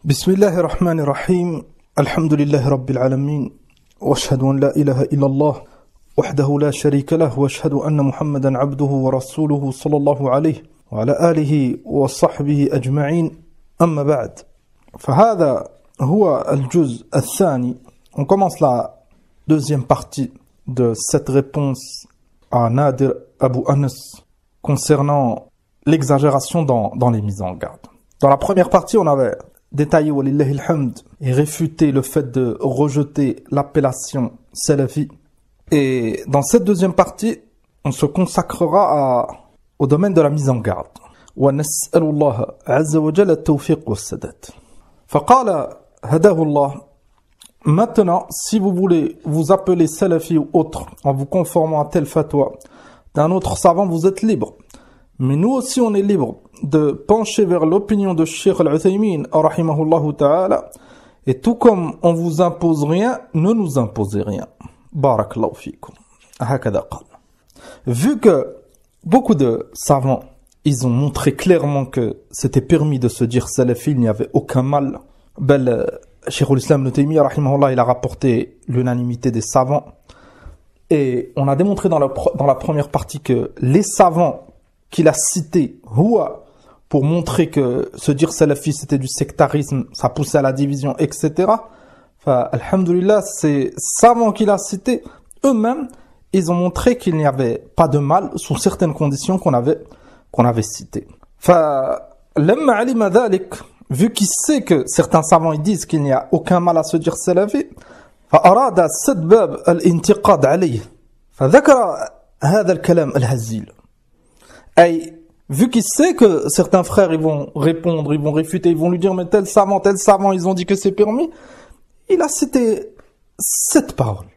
بسم الله الرحمن الرحيم الحمد لله رب العالمين واشهد ان لا اله الا الله وحده لا شريك له واشهد ان محمدا عبده ورسوله صلى الله عليه وعلى اله وصحبه اجمعين اما بعد فهذا هو الجزء الثاني. On commence la deuxième partie de cette réponse à Nadir Abu Anas concernant l'exagération dans les mises en garde. Dans la première partie, on avait détaillé walillahi alhamd et réfuté le fait de rejeter l'appellation salafi. Et dans cette deuxième partie, on se consacrera au domaine de la mise en garde. وَنَسْأَلُ اللَّهَ عَزَّ وَجَلَّ التَّوْفِيقُ وَالسَّدَادَ. فَقَالَ هَدَاهُ اللَّهُ. Maintenant, si vous voulez vous appeler salafi ou autre, en vous conformant à tel fatwa d'un autre savant, vous êtes libre. Mais nous aussi, on est libre de pencher vers l'opinion de Cheikh Al-Uthaymin, rahimahullahu ta'ala, et tout comme on vous impose rien, ne nous imposez rien. Barakallahu fikum. Hakada qal. Vu que beaucoup de savants, ils ont montré clairement que c'était permis de se dire salafi, il n'y avait aucun mal. Cheikh al-Islam Ibn Taymiyyah, rahimahullah, il a rapporté l'unanimité des savants. Et on a démontré dans la première partie que les savants qu'il a cités, pour montrer que se dire salafi c'était du sectarisme, ça poussait à la division, etc. Alhamdulillah, ces savants qu'il a cités, eux-mêmes, ils ont montré qu'il n'y avait pas de mal sous certaines conditions qu'on avait citées. Lamma alima dhalik, vu qu'il sait que certains savants ils disent qu'il n'y a aucun mal à se dire salafi, فأراد سد باب الانتقاد عليه فذكر هذا الكلام الهزيل. Et vu qu'il sait que certains frères ils vont répondre, ils vont réfuter, ils vont lui dire mais tel savant, ils ont dit que c'est permis, il a cité cette parole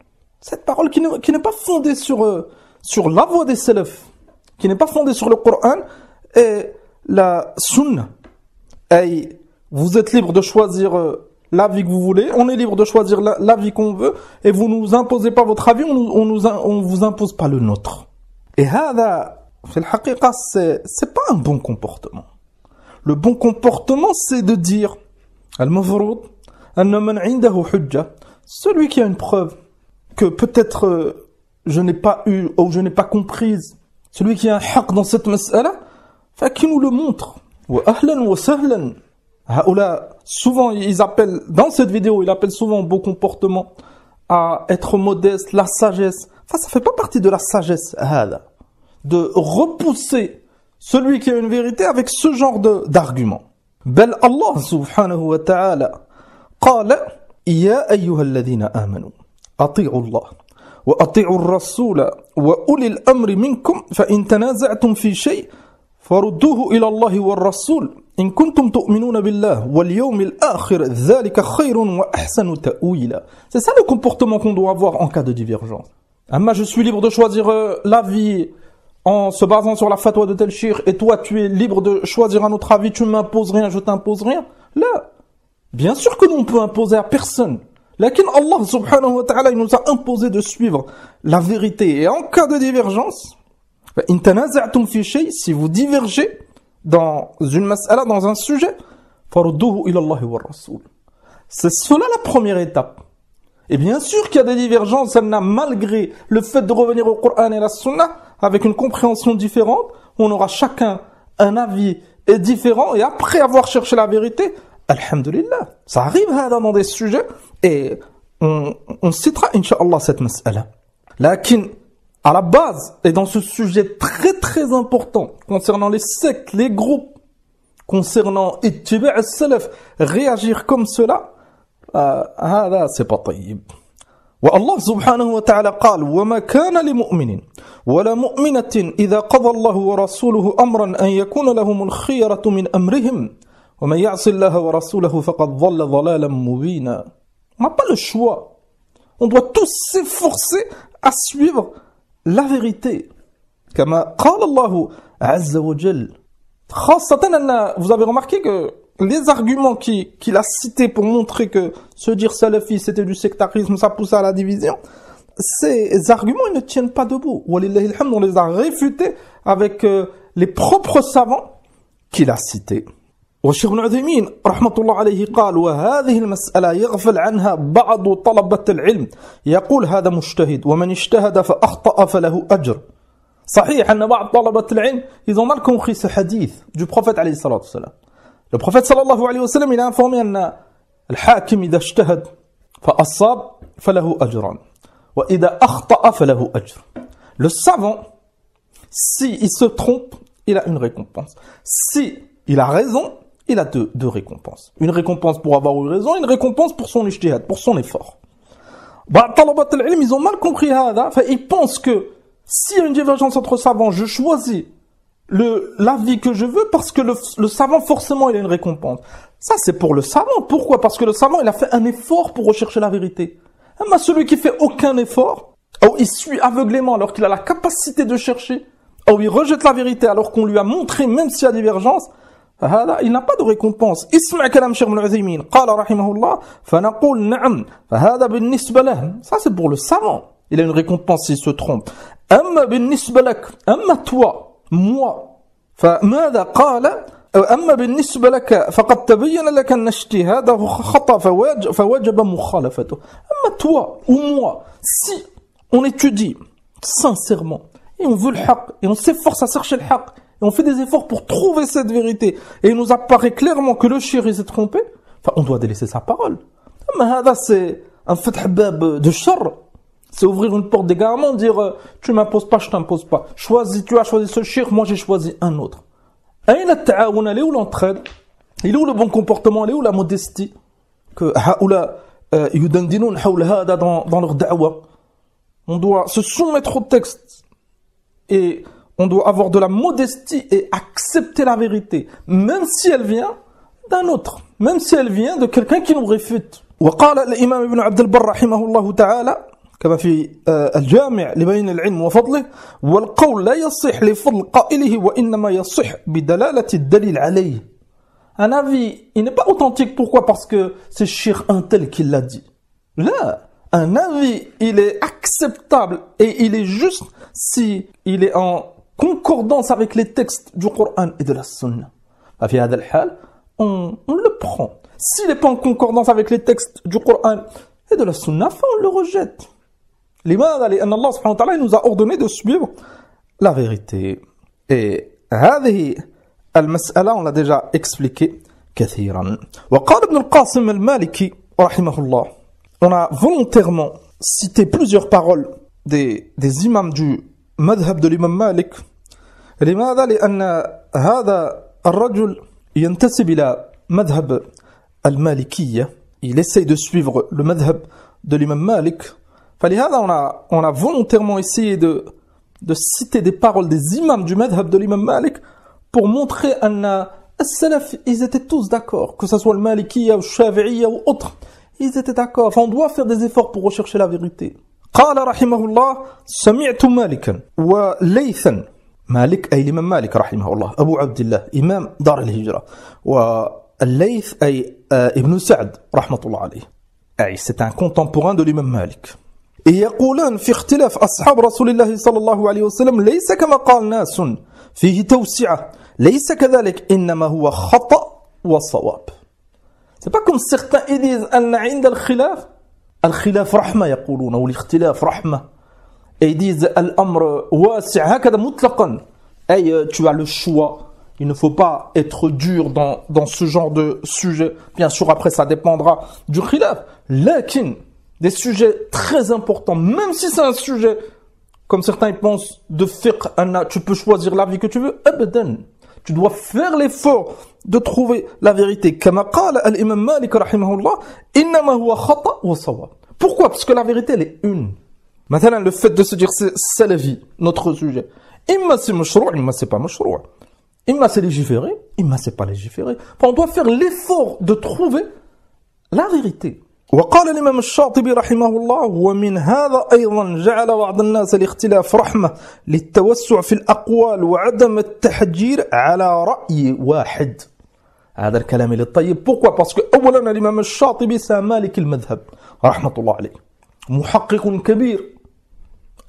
qui n'est pas fondée sur la voix des salaf, qui n'est pas fondée sur le Coran et la sunna. Et vous êtes libre de choisir l'avis que vous voulez, on est libre de choisir l'avis qu'on veut, et vous nous imposez pas votre avis, on vous impose pas le nôtre. Et hada c'est pas un bon comportement. Le bon comportement, c'est de dire celui qui a une preuve que peut-être je n'ai pas eu ou je n'ai pas comprise, celui qui a un haqq dans cette mas'ala, qui nous le montre. Souvent ils appellent, dans cette vidéo, ils appellent souvent au bon comportement à être modeste, la sagesse. Ça fait pas partie de la sagesse de repousser celui qui a une vérité avec ce genre d'argument. Bel Allah subhanahu wa ta'ala قال يا أيها الذين آمنوا أطيعوا الله وأطيعوا الرسول وأولي الأمر منكم فإن تنازعتم في شيء فردوه إلى الله والرسول إن كنتم تؤمنون بالله واليوم الآخر ذلك خير وأحسن تأويلا. C'est ça le comportement qu'on doit avoir en cas de divergence. Amma, je suis libre de choisir l'avis en se basant sur la fatwa de tel shir, et toi tu es libre de choisir un autre avis, tu m'imposes rien, je t'impose rien. Là, bien sûr que nous on peut imposer à personne. Lakin Allah subhanahu wa ta'ala, il nous a imposé de suivre la vérité. Et en cas de divergence, si vous divergez dans une mas'ala, dans un sujet, c'est cela la première étape. Et bien sûr qu'il y a des divergences, malgré le fait de revenir au Coran et la Sunna, avec une compréhension différente, on aura chacun un avis différent, et après avoir cherché la vérité, alhamdulillah, ça arrive dans des sujets, et on citera, incha'Allah, cette mas'ala. Lakin, à la base, et dans ce sujet très très important, concernant les sectes, les groupes, concernant ittiba' as-salaf, réagir comme cela, c'est pas tayyib. والله سبحانه وتعالى قال وما كان لمؤمن ولا مؤمنة إذا قضى الله ورسوله أمرا أن يكون لهم الخيرة من أمرهم ومن يعص الله ورسوله فقد ضل ضلالا مبينا. On n'a pas le choix. On doit tous s'efforcer à suivre la vérité. كما قال الله عز وجل. Vous avez remarqué que les arguments qu'il a cités pour montrer que se dire salafi c'était du sectarisme, ça pousse à la division, ces arguments ils ne tiennent pas debout. Walillahi alhamd, on les a réfutés avec les propres savants qu'il a cités. والشيخ ابن عثيمين رحمة الله عليه قال وهذه المسألة يغفل عنها بعض طلبة العلم يقول هذا مجتهد ومن اجتهد فأخطأ فله أجر. صحيح أن بعض طلبة العلم ils ont mal compris ce hadith du prophète عليه الصلاة والسلام. Le prophète صلى الله عليه وسلم il a informé أن الحاكم إذا اجتهد فأصاب فله أجران وإذا أخطأ فله أجر. Le savant, si il se trompe, il a une récompense. Si il a raison, il a deux récompenses. Une récompense pour avoir eu raison, une récompense pour son ijtihad, pour son effort. Bah, طلبة العلم, ils ont mal compris هذا, enfin, ils pensent que s'il y a une divergence entre savants, je choisis l'avis que je veux parce que le savant, forcément, il a une récompense. Ça, c'est pour le savant. Pourquoi? Parce que le savant, il a fait un effort pour rechercher la vérité. Mais celui qui fait aucun effort, ou il suit aveuglément alors qu'il a la capacité de chercher, ou il rejette la vérité alors qu'on lui a montré même s'il y a divergence, il n'a pas de récompense. اسمع كلام شيخ ابن عثيمين قال رحمه الله فنقول نعم فهذا بالنسبة له. Ça c'est pour le savant. Il a une récompense s'il se trompe. أما بالنسبة لك أما toi moi فماذا قال أما بالنسبة لك فقد تبين لك أن اجتهاده خطأ فوجب مخالفته. أما toi ou moi si on étudie sincèrement et on veut le haqq et on s'efforce à chercher le haqq et on fait des efforts pour trouver cette vérité et il nous apparaît clairement que le shir s'est trompé, enfin on doit délaisser sa parole. Mais هذا c'est un fath bab de shar. C'est ouvrir une porte d'égarement, dire tu m'imposes pas, je t'impose pas. Choisis, tu as choisi ce shir, moi j'ai choisi un autre. أين التعاون? Elle est où l'entraide? Il est où le bon comportement? Elle est où la modestie? Que هؤلاء يدندنون حول هذا dans leur da'wa. On doit se soumettre au texte et on doit avoir de la modestie et accepter la vérité, même si elle vient d'un autre, même si elle vient de quelqu'un qui nous réfute. وقال الإمام ابن عبد البر رحمه الله تعالى كما في الجامع لبيان العلم وفضله والقول لا يصح لفضل قائله وإنما يصح بدلالة الدليل عليه. Un avis, il n'est pas authentique. Pourquoi? Parce que c'est Cheikh un tel qui l'a dit. Là, un avis, il est acceptable et il est juste si il est en concordance avec les textes du Coran et de la Sunna. في هذا الحال, on le prend. S'il n'est pas en concordance avec les textes du Coran et de la Sunna, on le rejette. لماذا؟ لأن الله سبحانه وتعالى nous a ordonné de suivre la vérité. Et هذه المسألة on l'a déjà expliqué كثيرا. وقال ابن القاسم المالكي رحمه الله, on a volontairement cité plusieurs paroles des imams du madhab de l'imam Malik. لماذا؟ لأن هذا الرجل ينتسب إلى مذهب المالكية. Il essaye de suivre le madhab de l'imam Malik. فلهذا on a volontairement essayé de citer des paroles des imams du madhab de l'imam Malik pour montrer أن السلف, ils étaient tous d'accord, que ce soit le Malikiyya ou le Shafi'iyya ou autre, ils étaient d'accord. Enfin, on doit faire des efforts pour rechercher la vérité. قال رحمه الله سمعت مالكا وليثا. مالك أي الإمام مالك رحمه الله أبو عبد الله إمام دار الهجرة, والليث أي ابن سعد رحمة الله عليه, أي c'est un contemporain de l'imam Malik. Et يقولان في اختلاف أصحاب رسول الله صلى الله عليه وسلم ليس كما قال ناس فيه توسعة ليس كذلك إنما هو خطأ وصواب. C'est pas comme certains ils disent أن عند الخلاف رحمة يقولون, أو الاختلاف رحمة, et ils disent الأمر واسع هكذا مطلقا, أي tu as le choix. Il ne faut pas être dur dans ce genre de sujet. Bien sûr, après, ça dépendra du khilaf. Lakin, des sujets très importants, même si c'est un sujet, comme certains ils pensent, de fiqh, tu peux choisir l'avis que tu veux, abadan. Tu dois faire l'effort de trouver la vérité. Kama qala al-imam Malik rahimahullah, innama huwa khata wa sawab. Pourquoi? Parce que la vérité, elle est une. Maintenant, le fait de se dire c'est la vie, notre sujet. Imma c'est mashrou', imma c'est pas mashrou'. Imma c'est légiféré, imma c'est pas légiféré. Enfin, on doit faire l'effort de trouver la vérité. وقال الإمام الشاطبي رحمه الله ومن هذا أيضا جعل بعض الناس الاختلاف رحمة للتوسع في الأقوال وعدم التحجير على رأي واحد. هذا الكلام للطيب. Pourquoi? Parce que أولا الإمام الشاطبي c'est مالك المذهب رحمة الله عليه, محقق كبير,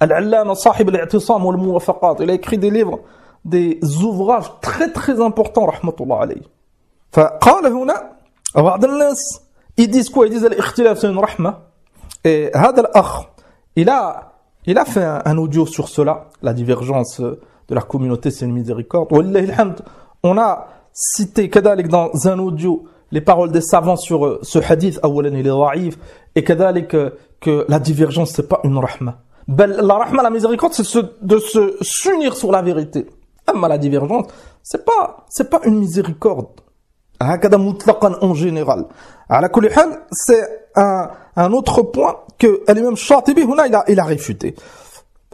العلامة صاحب الاعتصام والموافقات. Il a écrit des livres, des ouvrages très très importants رحمة الله عليه. فقال هنا بعض الناس ils disent quoi? Ils disent الاختلاف c'est une rahma. Et هذا الأخ il a fait un audio sur cela, la divergence de la communauté c'est une miséricorde. Wallahi alhamd, on a cité كذلك dans un audio les paroles des savants sur ce hadith أولا il est ضعيف et كذلك que la divergence c'est pas une rahma. La rahma, la miséricorde, c'est de se s'unir sur la vérité. Mais la divergence, c'est pas une miséricorde. هكذا مطلقا en général. على كل حال, c'est un autre point que l'imam Shatibi هنا il a réfuté.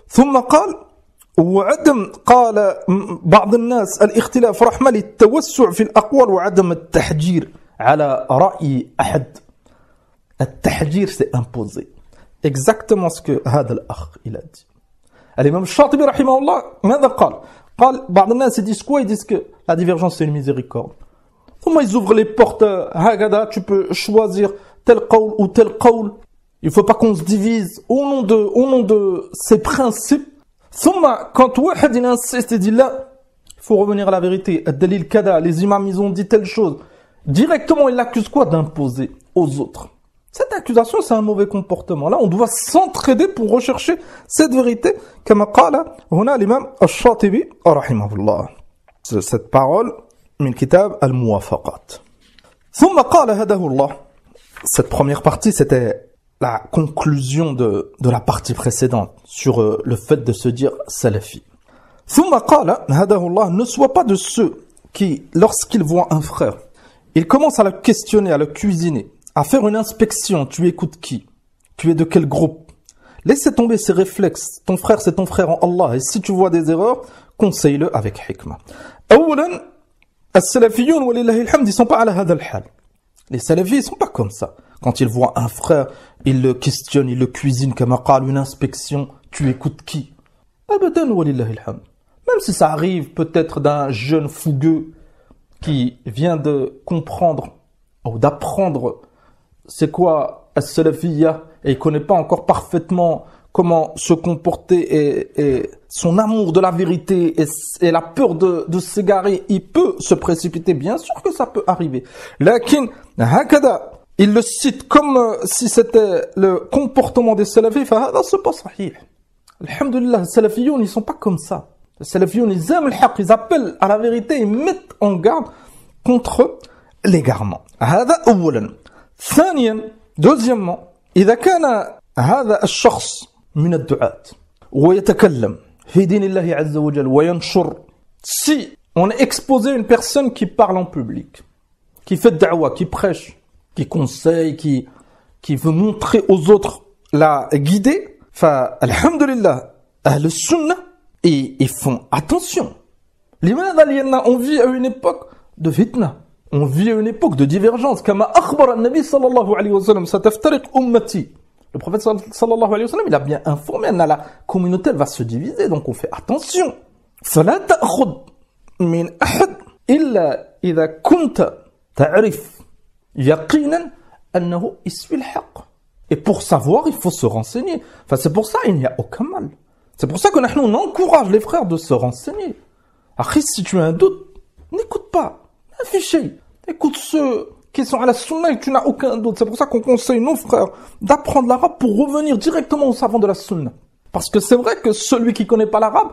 ثم قال وعدم قال بعض الناس الاختلاف رحمة للتوسع في الأقوال وعدم التحجير على رأي أحد. التحجير c'est imposé. Exactement ce que هذا الأخ il a dit. الإمام الشاطبي رحمه الله ماذا قال بعض الناس disent quoi? Ils disent que la divergence c'est une miséricorde. ثم ils ouvrent les portes هكذا tu peux choisir tel قول ou tel قول. Il faut pas qu'on se divise au nom de ces principes. ثم quand واحد il insiste et dit là il faut revenir à la vérité. الدليل كذا, les imams ils ont dit telle chose. Directement il l'accuse quoi? D'imposer aux autres. Cette accusation, c'est un mauvais comportement. Là, on doit s'entraider pour rechercher cette vérité. كما قال هنا الإمام الشاطبي رحمه الله. Cette parole من كتاب الموافقات. ثم قال هداه الله. Cette première partie, c'était la conclusion de la partie précédente sur le fait de se dire salafi. ثم قال هداه الله. Ne sois pas de ceux qui, lorsqu'ils voient un frère, ils commencent à le questionner, à le cuisiner, à faire une inspection. Tu écoutes qui? Tu es de quel groupe? Laissez tomber ces réflexes. Ton frère, c'est ton frère en Allah. Et si tu vois des erreurs, conseille-le avec hikmah. أولا السلفيون ولله الحمد ils sont pas على هذا الحال. Les salafis ils sont pas comme ça. Quand ils voient un frère, ils le questionnent, ils le cuisinent comme قال, une inspection. Tu écoutes qui? أبدا ولله الحمد. Même si ça arrive peut-être d'un jeune fougueux qui vient de comprendre ou d'apprendre c'est quoi as-salafiyya et il connaît pas encore parfaitement comment se comporter et son amour de la vérité et la peur de s'égarer, il peut se précipiter, bien sûr que ça peut arriver. Lakin hakada, il le cite comme si c'était le comportement des salafis, fahada c'est pas sahih. Alhamdulillah, les salafiyoun ils sont pas comme ça. Les salafiyoun ils aiment le haqq, ils appellent à la vérité, ils mettent en garde contre l'égarement. هذا أولا. ثانيا, deuxièmement, إذا كان هذا الشخص من الدعاة ويتكلم في دين الله عز وجل وينشر. Si on est exposé à une personne qui parle en public, qui fait da'wa, qui prêche, qui conseille, qui veut montrer aux autres la guider, فالحمدلله أهل السنة ils font attention. لماذا؟ لأن on vit à une époque de fitna. On vit à une époque de divergence. كما أخبر النبي صلى الله عليه وسلم ستفترق أمتي. Le prophète صلى الله عليه وسلم il a bien informé أن la communauté elle va se diviser, donc on fait attention. فلا تأخذ من أحد إلا إذا كنت تعرف يقينا أنه يسوي الحق. Et pour savoir, il faut se renseigner. Enfin, c'est pour ça il n'y a aucun mal. C'est pour ça que nous on encourage les frères de se renseigner. Après, si tu as un doute, n'écoute pas. Affiché. Écoute ceux qui sont à la sunna et tu n'as aucun doute. C'est pour ça qu'on conseille nos frères d'apprendre l'arabe pour revenir directement aux savants de la sunna. Parce que c'est vrai que celui qui connaît pas l'arabe,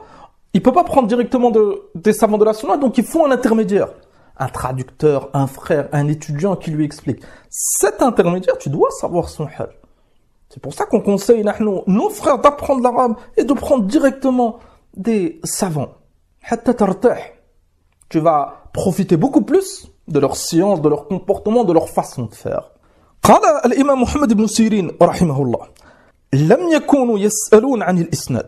il peut pas prendre directement des savants de la sunna, donc il faut un intermédiaire. Un traducteur, un frère, un étudiant qui lui explique. Cet intermédiaire, tu dois savoir son hal. C'est pour ça qu'on conseille nos frères d'apprendre l'arabe et de prendre directement des savants. Hatta tartah. Tu vas profiter beaucoup plus de leur science, de leur comportement, de leur façon de faire. قال الإمام محمد بن سيرين رحمه الله لم يكونوا يسألون عن الإسناد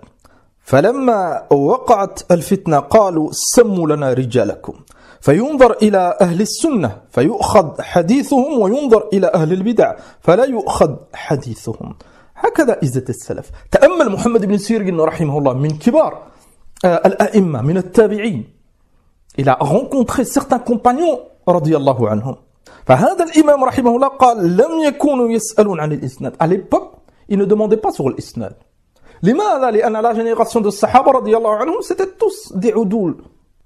فلما وقعت الفتنة قالوا سموا لنا رجالكم فينظر إلى أهل السنة فيؤخذ حديثهم وينظر إلى أهل البدع فلا يؤخذ حديثهم. هكذا إزة السلف. تأمل محمد بن سيرين رحمه الله من كبار الأئمة من التابعين. Il a rencontré certains compagnons رضي الله عنهم. فهذا الإمام رحمه الله قال لم يكونوا يسألون عن الإسناد. À l'époque, ils ne demandaient pas sur l'isnad. لماذا؟ لأن la génération de Sahaba رضي الله عنهم, c'était tous des udoul,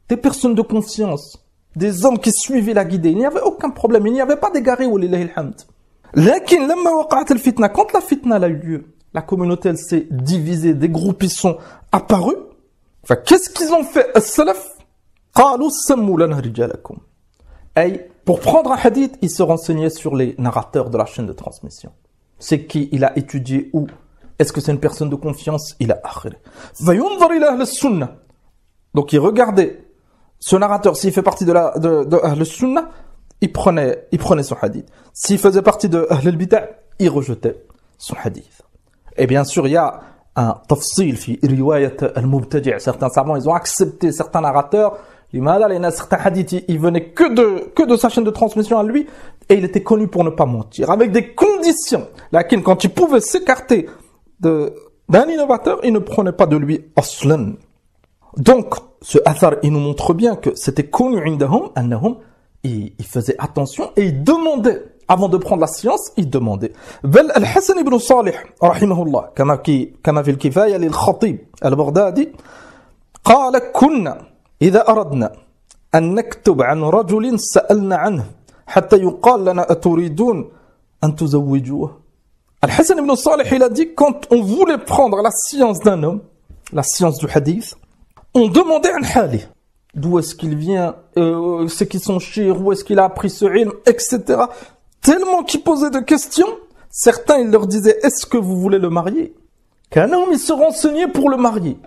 des personnes de confiance. des hommes qui suivaient la guidée. Il n'y avait aucun problème, il n'y avait pas d'égarés, walillahi alhamd. Lakin, lamma waqa'at al-fitna, quand la fitna a eu lieu, la communauté elle s'est divisée, des groupes ils sont apparus. Enfin, qu'est-ce qu'ils ont fait, as-salaf? Qalu sammu lana rijalakum. Et pour prendre un hadith, il se renseignait sur les narrateurs de la chaîne de transmission. C'est qui il a étudié où? Est-ce que c'est une personne de confiance? Il a akhir. Fayunzar ila ahl as-sunnah. Donc il regardait ce narrateur, s'il fait partie de Ahl al-Sunnah, il prenait son hadith. S'il faisait partie de Ahl al-Bid'ah, il rejetait son hadith. Et bien sûr, il y a un tafsil fi riwayat al-mubtadi'. Certains savants, ils ont accepté certains narrateurs. Il y a certains hadiths, ils venaient que de sa chaîne de transmission à lui, et il était connu pour ne pas mentir, avec des conditions. Lakin, quand il pouvait s'écarter d'un innovateur, il ne prenait pas de lui aslan. Donc, ce athar, il nous montre bien que c'était connu indahum, annahum, il faisait attention et il demandait, avant de prendre la science, il demandait. Bel al-Hasan ibn Salih, rahimahullah, kama fi al-kifaya lil-Khatib al-Baghdadi, قال كنا إذا أردنا أن نكتب عن رجل سألنا عنه حتى يقال لنا أتريدون أن تزوجوه. Al-Hasan ibn Salih, il a dit, quand on voulait prendre la science d'un homme, la science du hadith, on demandait un hali. D'où est-ce qu'il vient, c'est qui son shir, où est-ce qu'il a appris ce ilm, etc. Tellement qu'ils posaient de questions, certains, ils leur disaient, est-ce que vous voulez le marier? Qu'un homme, il se renseignait pour le marier.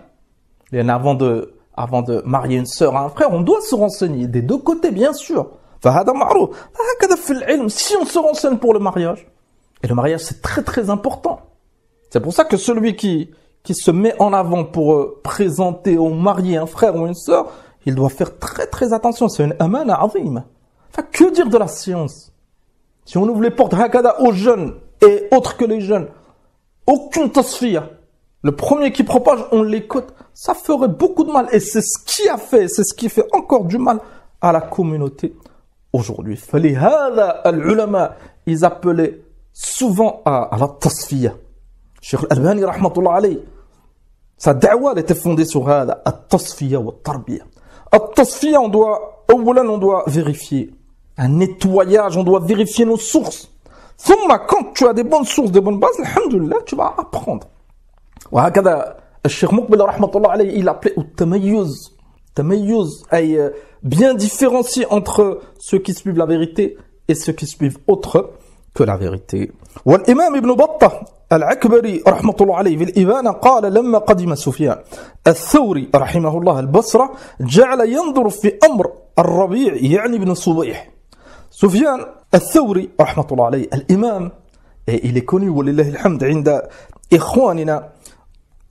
Et avant de marier une sœur à un frère, on doit se renseigner, des deux côtés, bien sûr. Si on se renseigne pour le mariage, et le mariage, c'est très très important. C'est pour ça que celui qui se met en avant pour présenter ou marier un frère ou une sœur, il doit faire très très attention. C'est une amana azim. Enfin, que dire de la science? Si on ouvre les portes hakada aux jeunes et autres que les jeunes, aucune tasfiya. Le premier qui propage, on l'écoute. Ça ferait beaucoup de mal. Et c'est ce qui a fait, c'est ce qui fait encore du mal à la communauté aujourd'hui. Falihada al-ulama, ils appelaient souvent à la tasfiya. Cheikh Al-Albani, rahmatullah alayhi, sa da'wa elle était fondée sur at-tasfiya wa at-tarbiya. At-tasfiya, on doit vérifier. Un nettoyage, on doit vérifier nos sources. Thumma, quand tu as des bonnes sources, des bonnes bases, alhamdulillah, tu vas apprendre. Wa hakada, Cheikh Muqbil, rahmatullah alayhi, il appelait au-tamayyuz. Tamayyuz, bien différencier entre ceux qui suivent la vérité et ceux qui suivent autre que la vérité. والإمام ابن بطة العكبري رحمة الله عليه في الإبانة قال لما قدم سفيان الثوري رحمه الله البصرة جعل ينظر في أمر الربيع يعني ابن صبيح. سفيان الثوري رحمة الله عليه الإمام, et il est connu ولله الحمد عند إخواننا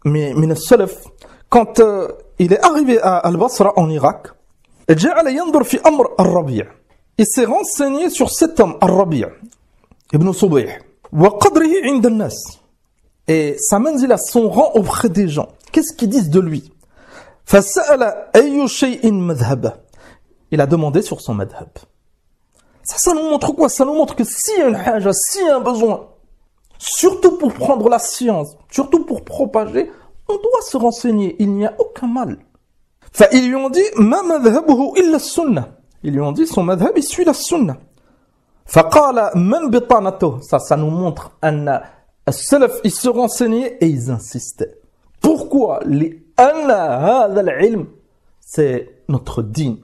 من السلف, quand il est arrivé à Al-Basra en Irak, جعل ينظر في أمر الربيع, il s'est renseigné sur cet homme الربيع Ibn Subih, wa qadrihi 'inda an-nas, et sa manzila, son rang auprès des gens. Qu'est-ce qu'ils disent de lui? Fasa'ala ayyu shay'in madhhaba. Il a demandé sur son madhhab. Ça nous montre quoi? Ça nous montre que s'il y a une haja, s'il y a un besoin, surtout pour prendre la science, surtout pour propager, on doit se renseigner. Il n'y a aucun mal. Ils lui ont dit ma madhhabuhu illa as-sunnah. Ils lui ont dit son madhhab, il suit la sunnah. فقال من بطانته, ça nous montre un salaf, ils se renseignaient et ils insistaient. Pourquoi? لأن هذا العلم, c'est notre دين.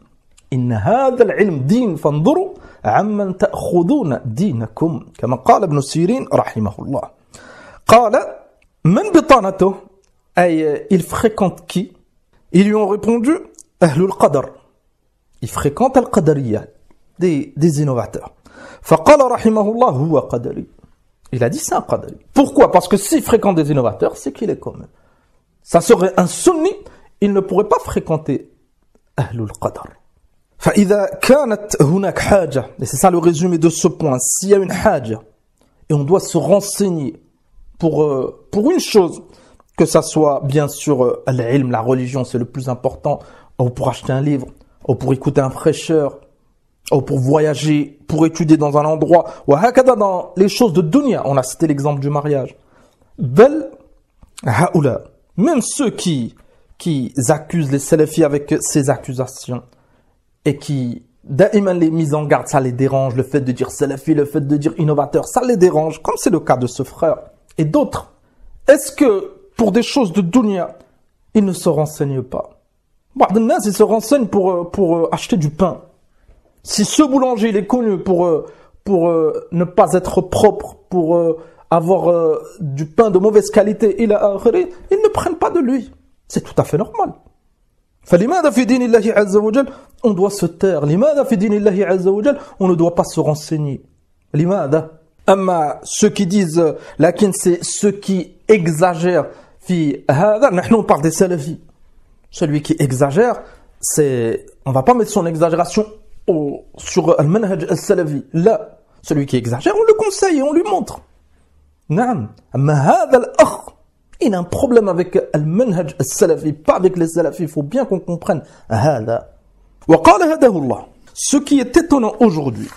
إن هذا العلم دين فانظروا عمن تأخذون دينكم, كما قال ابن سيرين رحمه الله. قال من بطانته, أي il fréquente qui? Ils lui ont répondu أهل القدر. Il fréquente al-Qadariyya, des innovateurs. فقال رحمه الله هو قدري. Il a dit c'est un qadari. Pourquoi? Parce que s'il fréquente des innovateurs, c'est qu'il est comme eux. Ça serait un sunni, il ne pourrait pas fréquenter ahlul qadar. فإذا كانت هناك حاجة, et c'est ça le résumé de ce point, s'il y a une haja, et on doit se renseigner pour une chose, que ça soit bien sûr al-ilm, la religion, c'est le plus important, ou pour acheter un livre, ou pour écouter un prêcheur, ou pour voyager, pour étudier dans un endroit, ou hakada dans les choses de dunya, on a cité l'exemple du mariage. Bel haoula, même ceux qui accusent les salafis avec ces accusations et qui daïman les mises en garde, ça les dérange, le fait de dire salafi, le fait de dire innovateur, ça les dérange, comme c'est le cas de ce frère et d'autres. Est-ce que pour des choses de dunya, ils ne se renseignent pas? Ils se renseignent pour acheter du pain. Si ce boulanger il est connu pour ne pas être propre, pour avoir du pain de mauvaise qualité, ils ne prennent pas de lui. C'est tout à fait normal. On doit se taire. On ne doit pas se renseigner. Ceux qui disent, c'est ceux qui exagèrent. On parle des salafis. Celui qui exagère, on va pas mettre son exagération sur al-manhaj al-salafi. Là, celui qui exagère, on le conseille et on lui montre. Il a un problème avec al-manhaj al-salafi, pas avec les salafis. Il faut bien qu'on comprenne. Ce qui est étonnant aujourd'hui,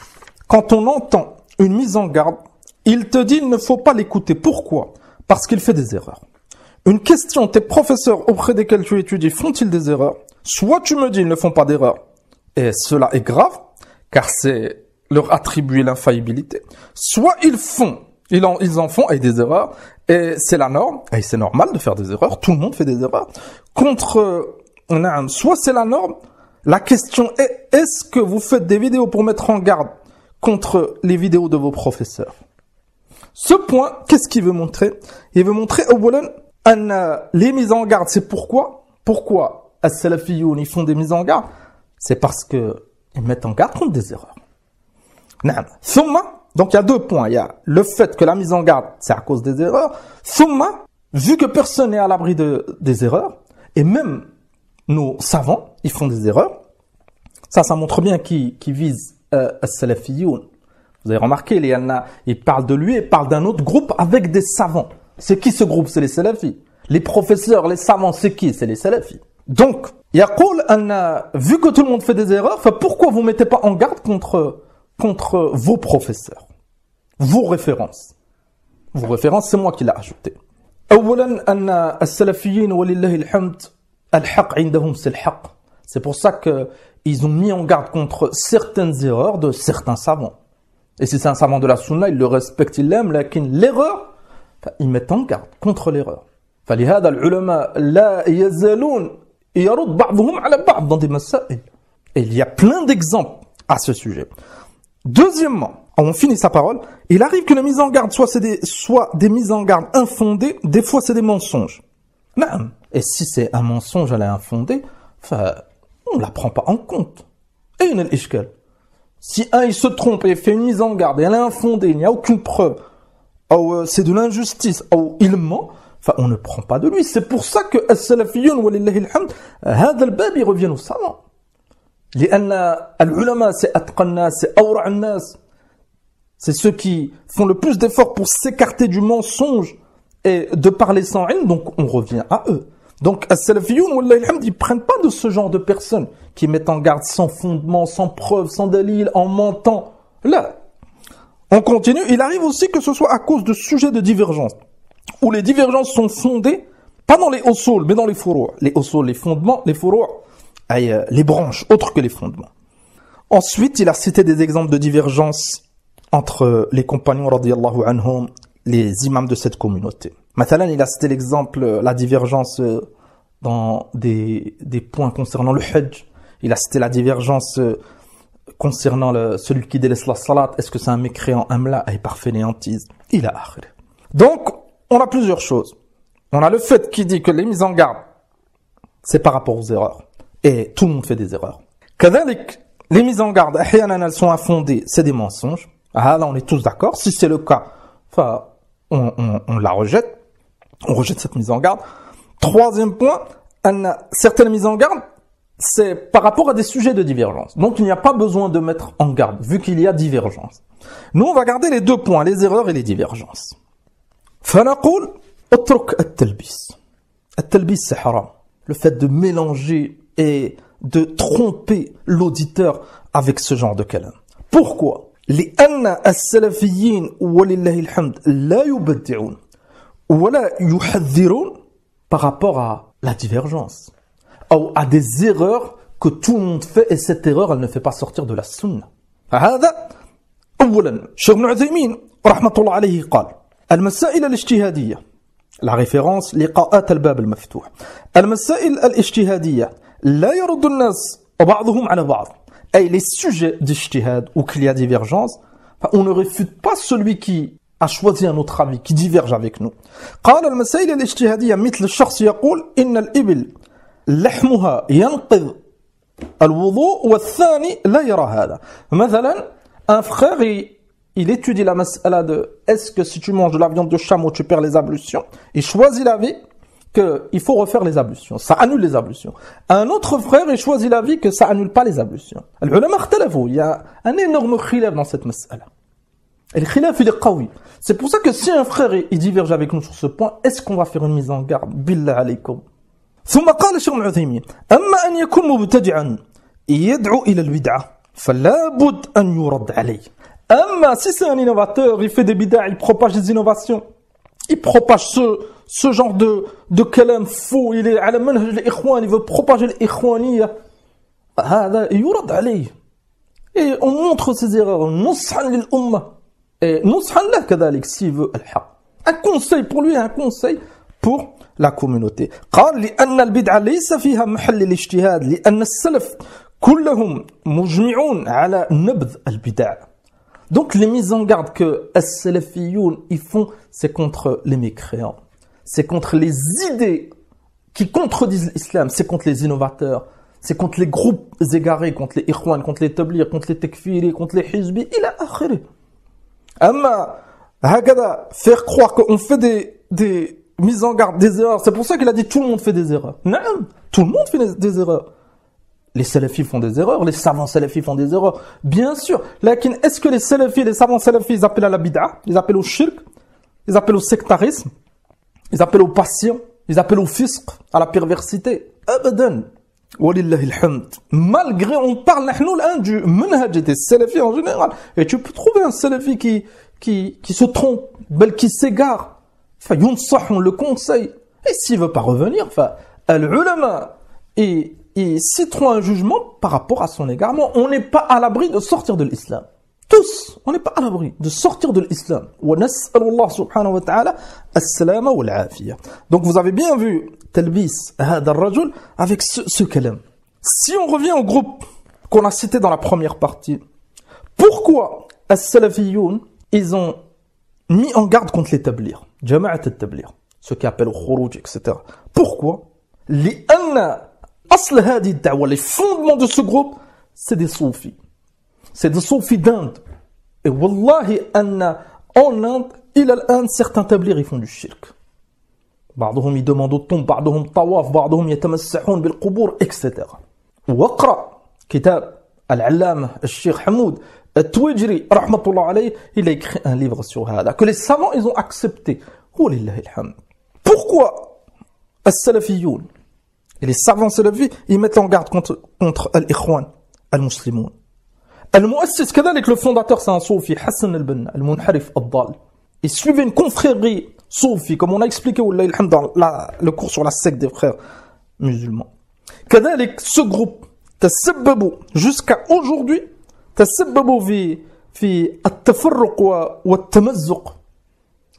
quand on entend une mise en garde, il te dit il ne faut pas l'écouter. Pourquoi? Parce qu'il fait des erreurs. Une question, tes professeurs auprès desquels tu étudies, font-ils des erreurs? Soit tu me dis ils ne font pas d'erreurs, et cela est grave, car c'est leur attribuer l'infaillibilité. Soit ils en font avec des erreurs, et c'est la norme, et c'est normal de faire des erreurs, tout le monde fait des erreurs. Soit c'est la norme, la question est, est-ce que vous faites des vidéos pour mettre en garde contre les vidéos de vos professeurs? Ce point, qu'est-ce qu'il veut montrer? Il veut montrer, les mises en garde, c'est pourquoi as-salafiyoun, ils font des mises en garde? C'est parce que ils mettent en garde contre des erreurs. Donc il y a deux points. Il y a le fait que la mise en garde, c'est à cause des erreurs. Vu que personne n'est à l'abri des erreurs, et même nos savants, ils font des erreurs, ça montre bien qui vise as-salafiyoun. Vous avez remarqué, il parle de lui et parle d'un autre groupe avec des savants. C'est qui ce groupe? C'est les salafis. Les professeurs, les savants, c'est qui? C'est les salafis. Donc, vu que tout le monde fait des erreurs, pourquoi vous ne mettez pas en garde contre vos professeurs? Vos références. Vos références, c'est moi qui l'ai ajouté. C'est pour ça qu'ils ont mis en garde contre certaines erreurs de certains savants. Et si c'est un savant de la sunna, il le respecte, il l'aime, mais l'erreur, ils mettent en garde contre l'erreur. فلهذا العلماء لا يزالون يرد بعضهم على بعض dans des masail. Et il y a plein d'exemples à ce sujet. Deuxièmement, on finit sa parole, il arrive que les mises en garde soit des mises en garde infondées, des fois c'est des mensonges. Et si c'est un mensonge, elle est infondée, on ne la prend pas en compte. Et il y a l'ishkal. Si il se trompe et fait une mise en garde et elle est infondée, il n'y a aucune preuve, c'est de l'injustice, il ment, on ne prend pas de lui. C'est pour ça que as-salafiyoun, walillahi alhamd, هذا الباب il revient aux savants. لأن العلماء c'est atqa الناس, c'est awra' الناس. C'est ceux qui font le plus d'efforts pour s'écarter du mensonge et de parler sans ilm, donc on revient à eux. Donc as-salafiyoun, walillahi alhamd, ils prennent pas de ce genre de personnes qui mettent en garde sans fondement, sans preuve, sans dalil, en mentant. Là, on continue. Il arrive aussi que ce soit à cause de sujets de divergence, où les divergences sont fondées, pas dans les usul, mais dans les furu'. Les usul, les fondements, les furu', les branches, autres que les fondements. Ensuite, il a cité des exemples de divergence entre les compagnons, radiyallahu anhum, les imams de cette communauté. Mathalan, il a cité l'exemple, la divergence dans des points concernant le hajj. Il a cité la divergence concernant celui qui délaisse la salat. Est-ce que c'est un mécréant, amla, et par fainéantise? Il a akhir. Donc, on a plusieurs choses. On a le fait qui dit que les mises en garde, c'est par rapport aux erreurs. Et tout le monde fait des erreurs. Kadhalik, les mises en garde, elles sont infondées, c'est des mensonges. Ah, là, on est tous d'accord. Si c'est le cas, on la rejette. On rejette cette mise en garde. Troisième point, certaines mises en garde, c'est par rapport à des sujets de divergence. Donc, il n'y a pas besoin de mettre en garde, vu qu'il y a divergence. Nous, on va garder les deux points, les erreurs et les divergences. فنقول اترك التلبيس. التلبيس c'est haram. Le fait de mélanger et de tromper l'auditeur avec ce genre de kalam. Pourquoi? لأن السلفيين ولله الحمد لا يبدعون ولا يحذرون par rapport à la divergence ou à des erreurs que tout le monde fait et cette erreur elle ne fait pas sortir de la sunna. هذا أولا الشيخ ابن عثيمين رحمة الله عليه قال المسائل الاجتهادية la référence لقاءات الباب المفتوح المسائل الاجتهادية لا يرد الناس بعضهم على بعض أي les sujets d'ijtihad ou qu'il y a divergence on ne réfute pas celui qui a choisi un autre avis qui diverge avec nous قال المسائل الاجتهادية مثل الشخص يقول إن الإبل لحمها ينقض الوضوء والثاني لا يرى هذا مثلا un frère il étudie la mas'ala de est-ce que si tu manges de la viande de chameau tu perds les ablutions il choisit l'avis qu'il faut refaire les ablutions ça annule les ablutions un autre frère il choisit l'avis que ça annule pas les ablutions العلماء اختلفوا il y a un énorme khilaf dans cette mas'ala et le khilaf il est qawi c'est pour ça que si un frère il diverge avec nous sur ce point est-ce qu'on va faire une mise en garde billah alaykum ثم قال الشيخ ابن عثيمين أما أن يكون مبتدعا يدعو إلى البدعة فلا بد أن يرد عليه أما si c'est un innovateur il fait des bid'ah il propage des innovations il propage ce genre de kalam faux il est على منهج الإخوان il veut propager الإخوانية هذا يرد عليه et on montre ses erreurs نصحا للأمة et نصحا له كذلك s'il veut الحق un conseil pour lui un conseil pour la communauté قال لأن البدعة ليس فيها محل الاجتهاد لأن السلف كلهم مجمعون على نبذ البدع donc les mises en garde que as-salafiyoun ils font c'est contre les mécréants c'est contre les idées qui contredisent l'islam c'est contre les innovateurs c'est contre les groupes égarés contre les ikhwan contre les tabligh contre les takfiri contre les hizbi ila akhiri amma هكذا faire croire qu'on fait des mise en garde des erreurs. C'est pour ça qu'il a dit tout le monde fait des erreurs. Non, tout le monde fait des erreurs. Les salafis font des erreurs, les savants salafis font des erreurs. Bien sûr. Lakin, est-ce que les salafis, les savants salafis, ils appellent à la bid'a, ils appellent au shirk, ils appellent au sectarisme, ils appellent aux passions, ils appellent au fisq, à la perversité? Abadan. Walillahi alhamd. Malgré, on parle du manhaj des salafis en général. Et tu peux trouver un salafi qui se trompe, qui s'égare. On le conseille. Et s'il ne veut pas revenir, l'ulama, ils citeront un jugement par rapport à son égarement. On n'est pas à l'abri de sortir de l'islam. Tous, on n'est pas à l'abri de sortir de l'islam. Donc vous avez bien vu Talbis Hada Rajul avec ce kalam. Si on revient au groupe qu'on a cité dans la première partie, pourquoi as-salafiyoun, ils ont mis en garde contre les tablighs, jama'at al-tablighs, ceux qui appellent au khuruj, etc. Pourquoi? لأن أصل هذه الدعوة, les fondements de ce groupe, c'est des soufis. C'est des soufis d'Inde. Et wallahi, en Inde, إلى الآن, certains tablighs, ils font du shirk. بعضهم يدمندوا الطم, بعضهم طواف, بعضهم يتمسحون بالقبور, etc. واقرأ كتاب العلامة الشيخ حمود التويجري رحمة الله عليه, il a écrit un livre sur هذا que les savants ils ont accepté. Pourquoi as-salafiyoun et les savants salafis ils mettent en garde contre al-ikhwan al-muslimoun? Al-muassis كذلك, le fondateur c'est un soufi, Hassan al-Banna al-Munharif al-Dal. Il suivait une confrérie soufi comme on a expliqué dans le cours sur la secte des frères musulmans. كذلك ce groupe تسببوا jusqu'à aujourd'hui تسببوا في التفرق والتمزق.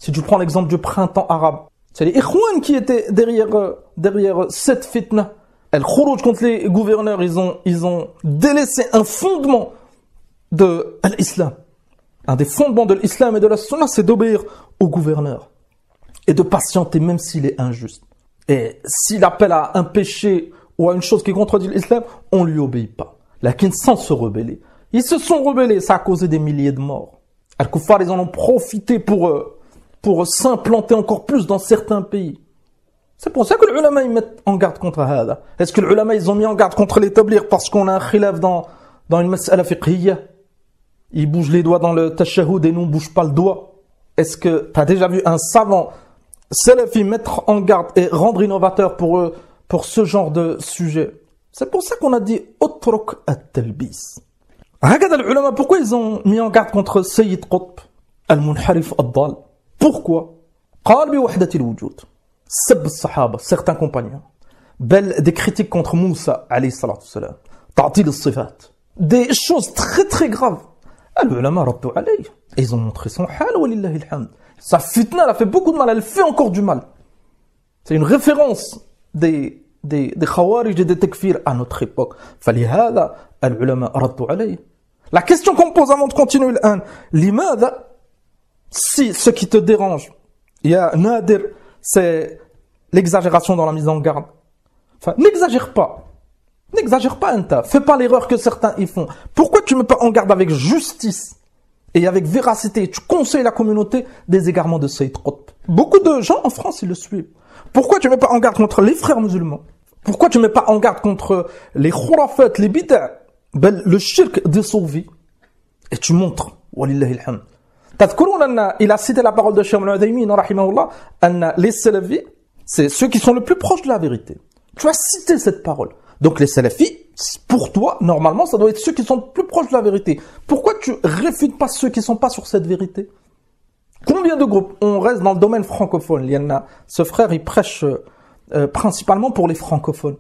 Si tu prends l'exemple du printemps arabe, c'est les ikhwan qui étaient derrière cette fitna. Al-Khuruj contre les gouverneurs, ils ont délaissé un fondement de l'islam. Un des fondements de l'islam et de la sunna, c'est d'obéir au gouverneur et de patienter même s'il est injuste. Et s'il appelle à un péché ou à une chose qui contredit l'islam, on ne lui obéit pas. Lakin sans se rebeller. Ils se sont rebellés, ça a causé des milliers de morts. Al-Kuffar, ils en ont profité pour s'implanter encore plus dans certains pays. C'est pour ça que les ulama ils mettent en garde contre hada. Est-ce que les ulama ils ont mis en garde contre les tablighs parce qu'on a un khilaf dans une mas'ala fiqhiyya? Ils bougent les doigts dans le tashahhud et nous on bouge pas le doigt. Est-ce que tu as déjà vu un savant salafi mettre en garde et rendre innovateur pour ce genre de sujet? C'est pour ça qu'on a dit utruk at-talbis. هكذا العلماء, pourquoi ils ont mis en garde contre Sayyid Qutb al-Munharif al-Dal? Pourquoi? قال بوحدة الوجود, سب الصحابة, certains compagnons, bel des critiques contre Moussa alayhi salatu salam, ta'til as-sifat. Des choses très très graves. Al-ulama raddu alayh. Ils ont montré son hal, walillahi alhamd. Sa fitna, elle a fait beaucoup de mal, elle fait encore du mal. C'est une référence des khawarij et des takfir à notre époque. فلهذا العلماء ردوا عليه. La question qu'on pose avant de continuer l'an, لماذا, si ce qui te dérange, il y a nadir, c'est l'exagération dans la mise en garde. Enfin, n'exagère pas. N'exagère pas, Anta. Fais pas l'erreur que certains y font. Pourquoi tu ne mets pas en garde avec justice et avec véracité? Tu conseilles la communauté des égarements de Sayyid Qutb. Beaucoup de gens en France, ils le suivent. Pourquoi tu ne mets pas en garde contre les frères musulmans? Pourquoi tu ne mets pas en garde contre les khurafat, les bid'a, le shirk des sauvés? Et tu montres, walillahi alhamd. Il a cité la parole de Cheikh al-Uthaymin, rahimahullah, les salafis, c'est ceux qui sont le plus proches de la vérité. Tu as cité cette parole. Donc les salafis, pour toi, normalement, ça doit être ceux qui sont le plus proches de la vérité. Pourquoi tu réfutes pas ceux qui ne sont pas sur cette vérité? Combien de groupes? On reste dans le domaine francophone. Il y en a, ce frère, il prêche principalement pour les francophones.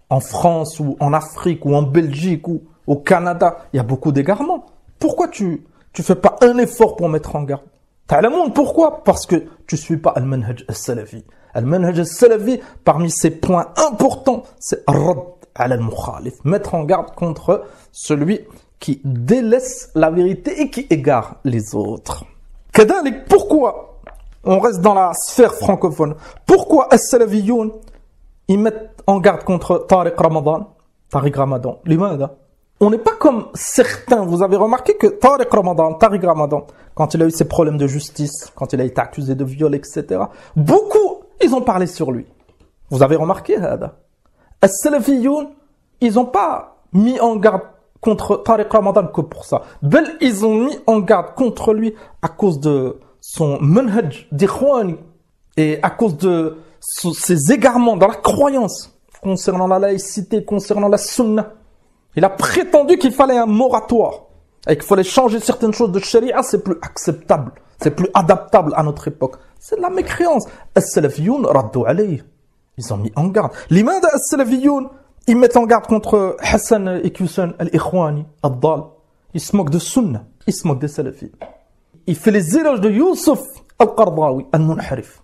En France, ou en Afrique, ou en Belgique, ou au Canada, il y a beaucoup d'égarements. Pourquoi tu fais pas un effort pour mettre en garde? Ta'lamoun, pourquoi? Parce que tu suis pas al-manhaj al-salafi. Al-manhaj al-salafi, parmi ses points importants, c'est ar-radd ala al-mukhalif. Mettre en garde contre celui qui délaisse la vérité et qui égare les autres. Kadalik, pourquoi on reste dans la sphère francophone? Pourquoi as-salafiyoun, ils mettent en garde contre Tariq Ramadan? Limada? On n'est pas comme certains. Vous avez remarqué que Tariq Ramadan, quand il a eu ses problèmes de justice, quand il a été accusé de viol, etc., beaucoup, ils ont parlé sur lui. Vous avez remarqué, Hada? As-Salafiyoun, ils n'ont pas mis en garde contre Tariq Ramadan que pour ça. Ils ont mis en garde contre lui à cause de son manhaj d'ikhwani et à cause de ses égarements dans la croyance concernant la laïcité, concernant la sunna. Il a prétendu qu'il fallait un moratoire et qu'il fallait changer certaines choses de sharia, c'est plus acceptable, c'est plus adaptable à notre époque. C'est de la mécréance. As-Salafiyoun raddu alayh. Ils ont mis en garde. Limada as-Salafiyoun, ils mettent en garde contre Hassan Iqiyusan al-Ikhwani, al-Dal. Ils se moquent de sunna, ils se moquent des salafis. Il fait les éloges de Youssef al-Qardawi, al-Munharif.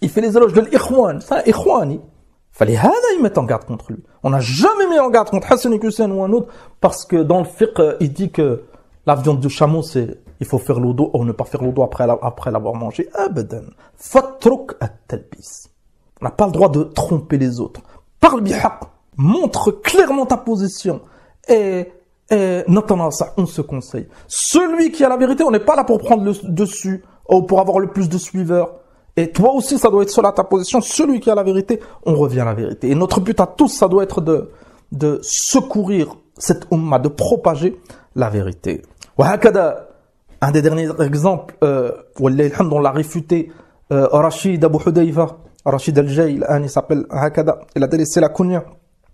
Il fait les éloges de l'Ikhwan, c'est un Ikhwani. Fallait ils mettent en garde contre lui. On n'a jamais mis en garde contre Hassan Iqiyusan ou un autre parce que dans le fiqh, il dit que la viande du chameau, c'est il faut faire l'odo ou ne pas faire l'odo après l'avoir mangé. Abadan. Fatruk at-talbis. On n'a pas le droit de tromper les autres. Parle bihaq. Montre clairement ta position. Et notamment ça, on se conseille. Celui qui a la vérité, on n'est pas là pour prendre le dessus ou pour avoir le plus de suiveurs. Et toi aussi, ça doit être cela ta position. Celui qui a la vérité, on revient à la vérité. Et notre but à tous, ça doit être de secourir cette umma, de propager la vérité. Wahakada, un des derniers exemples, on l'a réfuté, Rachid Abu Hudayfa, Rachid Al-Jay, il s'appelle Hakada, il a délaissé la kunya.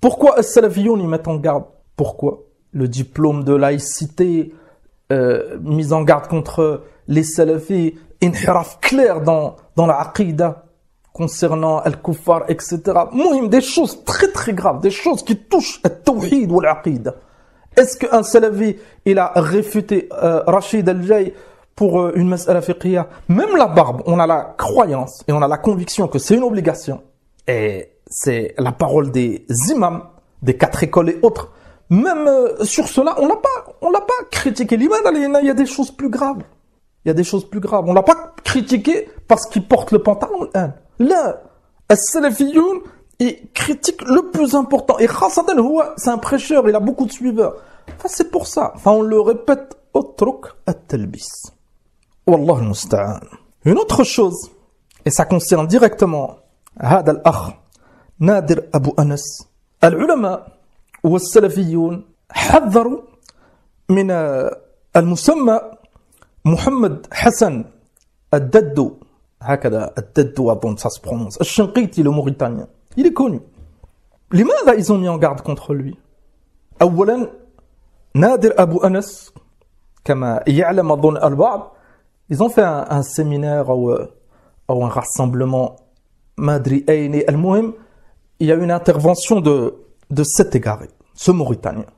Pourquoi as-Salafiyoun ils mettent en garde? Pourquoi? Le diplôme de laïcité, mise en garde contre les salafis, inhiraf clair dans la aqida concernant al-kuffar, etc. Mouhim, des choses très très graves, des choses qui touchent al-tawhid ou l'aqida. Est-ce qu'un salafi, il a réfuté Rachid Al-Jay pour une mas'ala fiqhiyya? Même la barbe, on a la croyance et on a la conviction que c'est une obligation. Et c'est la parole des imams, des 4 écoles et autres. Même sur cela, on l'a pas critiqué. L'imam, il y a des choses plus graves. Il y a des choses plus graves. On l'a pas critiqué parce qu'il porte le pantalon. Là, as-Salafiyoun, il critique le plus important. Et Khassatan, c'est un prêcheur, il a beaucoup de suiveurs. Enfin, c'est pour ça. Enfin, on le répète, utruk at-talbis. Wallah al-musta'an. Une autre chose, et ça concerne directement هذا الأخ نادر أبو أنس. العلماء والسلفيون حذروا من المسمى محمد حسن الددو. هكذا الددو أظن ça se prononce. الشنقيطي le Mauritanien. Il est connu. لماذا ils ont mis en garde contre lui? أولا نادر أبو أنس كما يعلم أظن البعض. Ils ont fait un séminaire ou un rassemblement Madri Aini Al-Muhim. Il y a une intervention de 7 égarés. ce Mauritanien.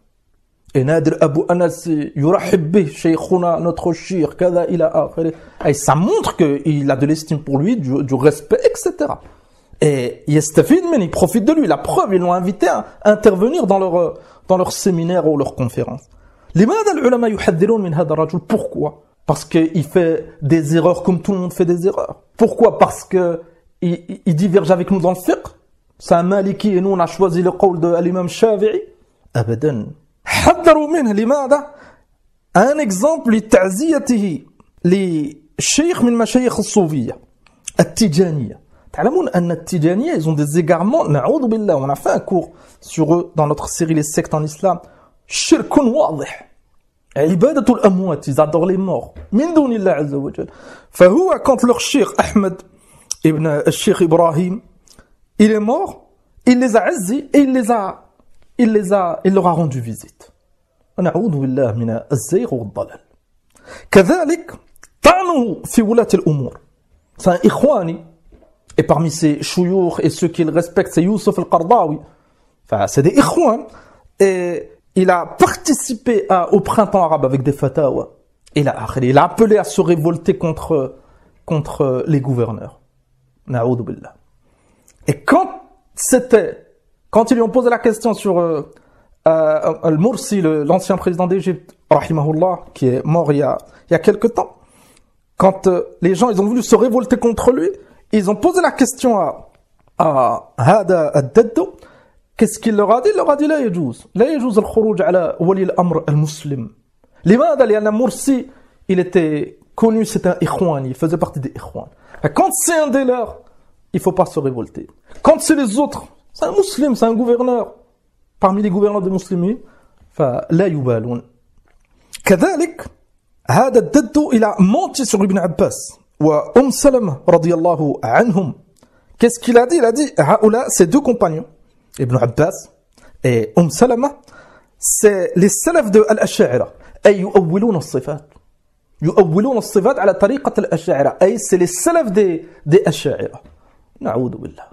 Et Nadir Abu Anas yurahib bih shaykhuna, notre shir, kada ila akhiri. Et ça montre qu'il a de l'estime pour lui, du respect, etc. Et yastafid min, il profite de lui. La preuve, ils l'ont invité à intervenir dans leur séminaire ou leur conférence. لماذا العلماء يحذرون من هذا الرجل? Pourquoi? Parce qu'il fait des erreurs comme tout le monde fait des erreurs. Pourquoi? Parce que il diverge avec nous dans le fiqh. C'est un maliki et nous on a choisi le qawl de l'imam Shafi'i. أبدا. حذروا منه. لماذا؟ Un exemple لتعزيته لشيخ من مشايخ الصوفية التجانية. تعلمون أن التجانية ils ont des égarements. نعوذ بالله. On a fait un cours sur eux dans notre série les sectes en islam. شرك واضح. عبادة الأموات. Ils adorent les morts. من دون الله عز وجل. فهو quand leur cheikh Ahmed ibn al-Sheikh Ibrahim il est mort, il les a azzi et il leur a rendu visite. نعوذ بالله من الزيغ والضلال. كذلك طعنه في ولاة الأمور. C'est un ikhwani et parmi ses chouyours et ceux qui le respectent c'est Youssef al-Qardawi. Enfin c'est des ikhwan et il a participé au printemps arabe avec des fatawa. Il a appelé à se révolter contre les gouverneurs. Na'oudou billah. Et quand ils lui ont posé la question sur Al-Mursi, l'ancien président d'Égypte, rahimahullah, qui est mort il y a quelque temps, quand les gens ils ont voulu se révolter contre lui, ils ont posé la question à Hada ad-Daddo. Qu'est-ce qu'il leur a dit? Il leur a dit لا يجوز الخروج على ولي الأمر المسلم. لماذا؟ لأن Mursi, il était connu, c'était un ikhwan, il faisait partie des ikhwan. Quand c'est un des leurs, il faut pas se révolter. Quand c'est les autres, c'est un musulman, c'est un gouverneur. Parmi les gouverneurs des musulmans, فلا يبالون. كذلك هذا الددو il a menti sur Ibn Abbas و Salama radiyallahu anhum. Qu'est-ce qu'il a dit? Il a dit هؤلاء, ces deux compagnons, Ibn Abbas et Salama, c'est les salafs de Al-Ash'ira. أي يؤولون الصفات. يؤولون الصفات على طريقة الأشاعرة. أي c'est les salafs des أشاعرة. نعوذ بالله.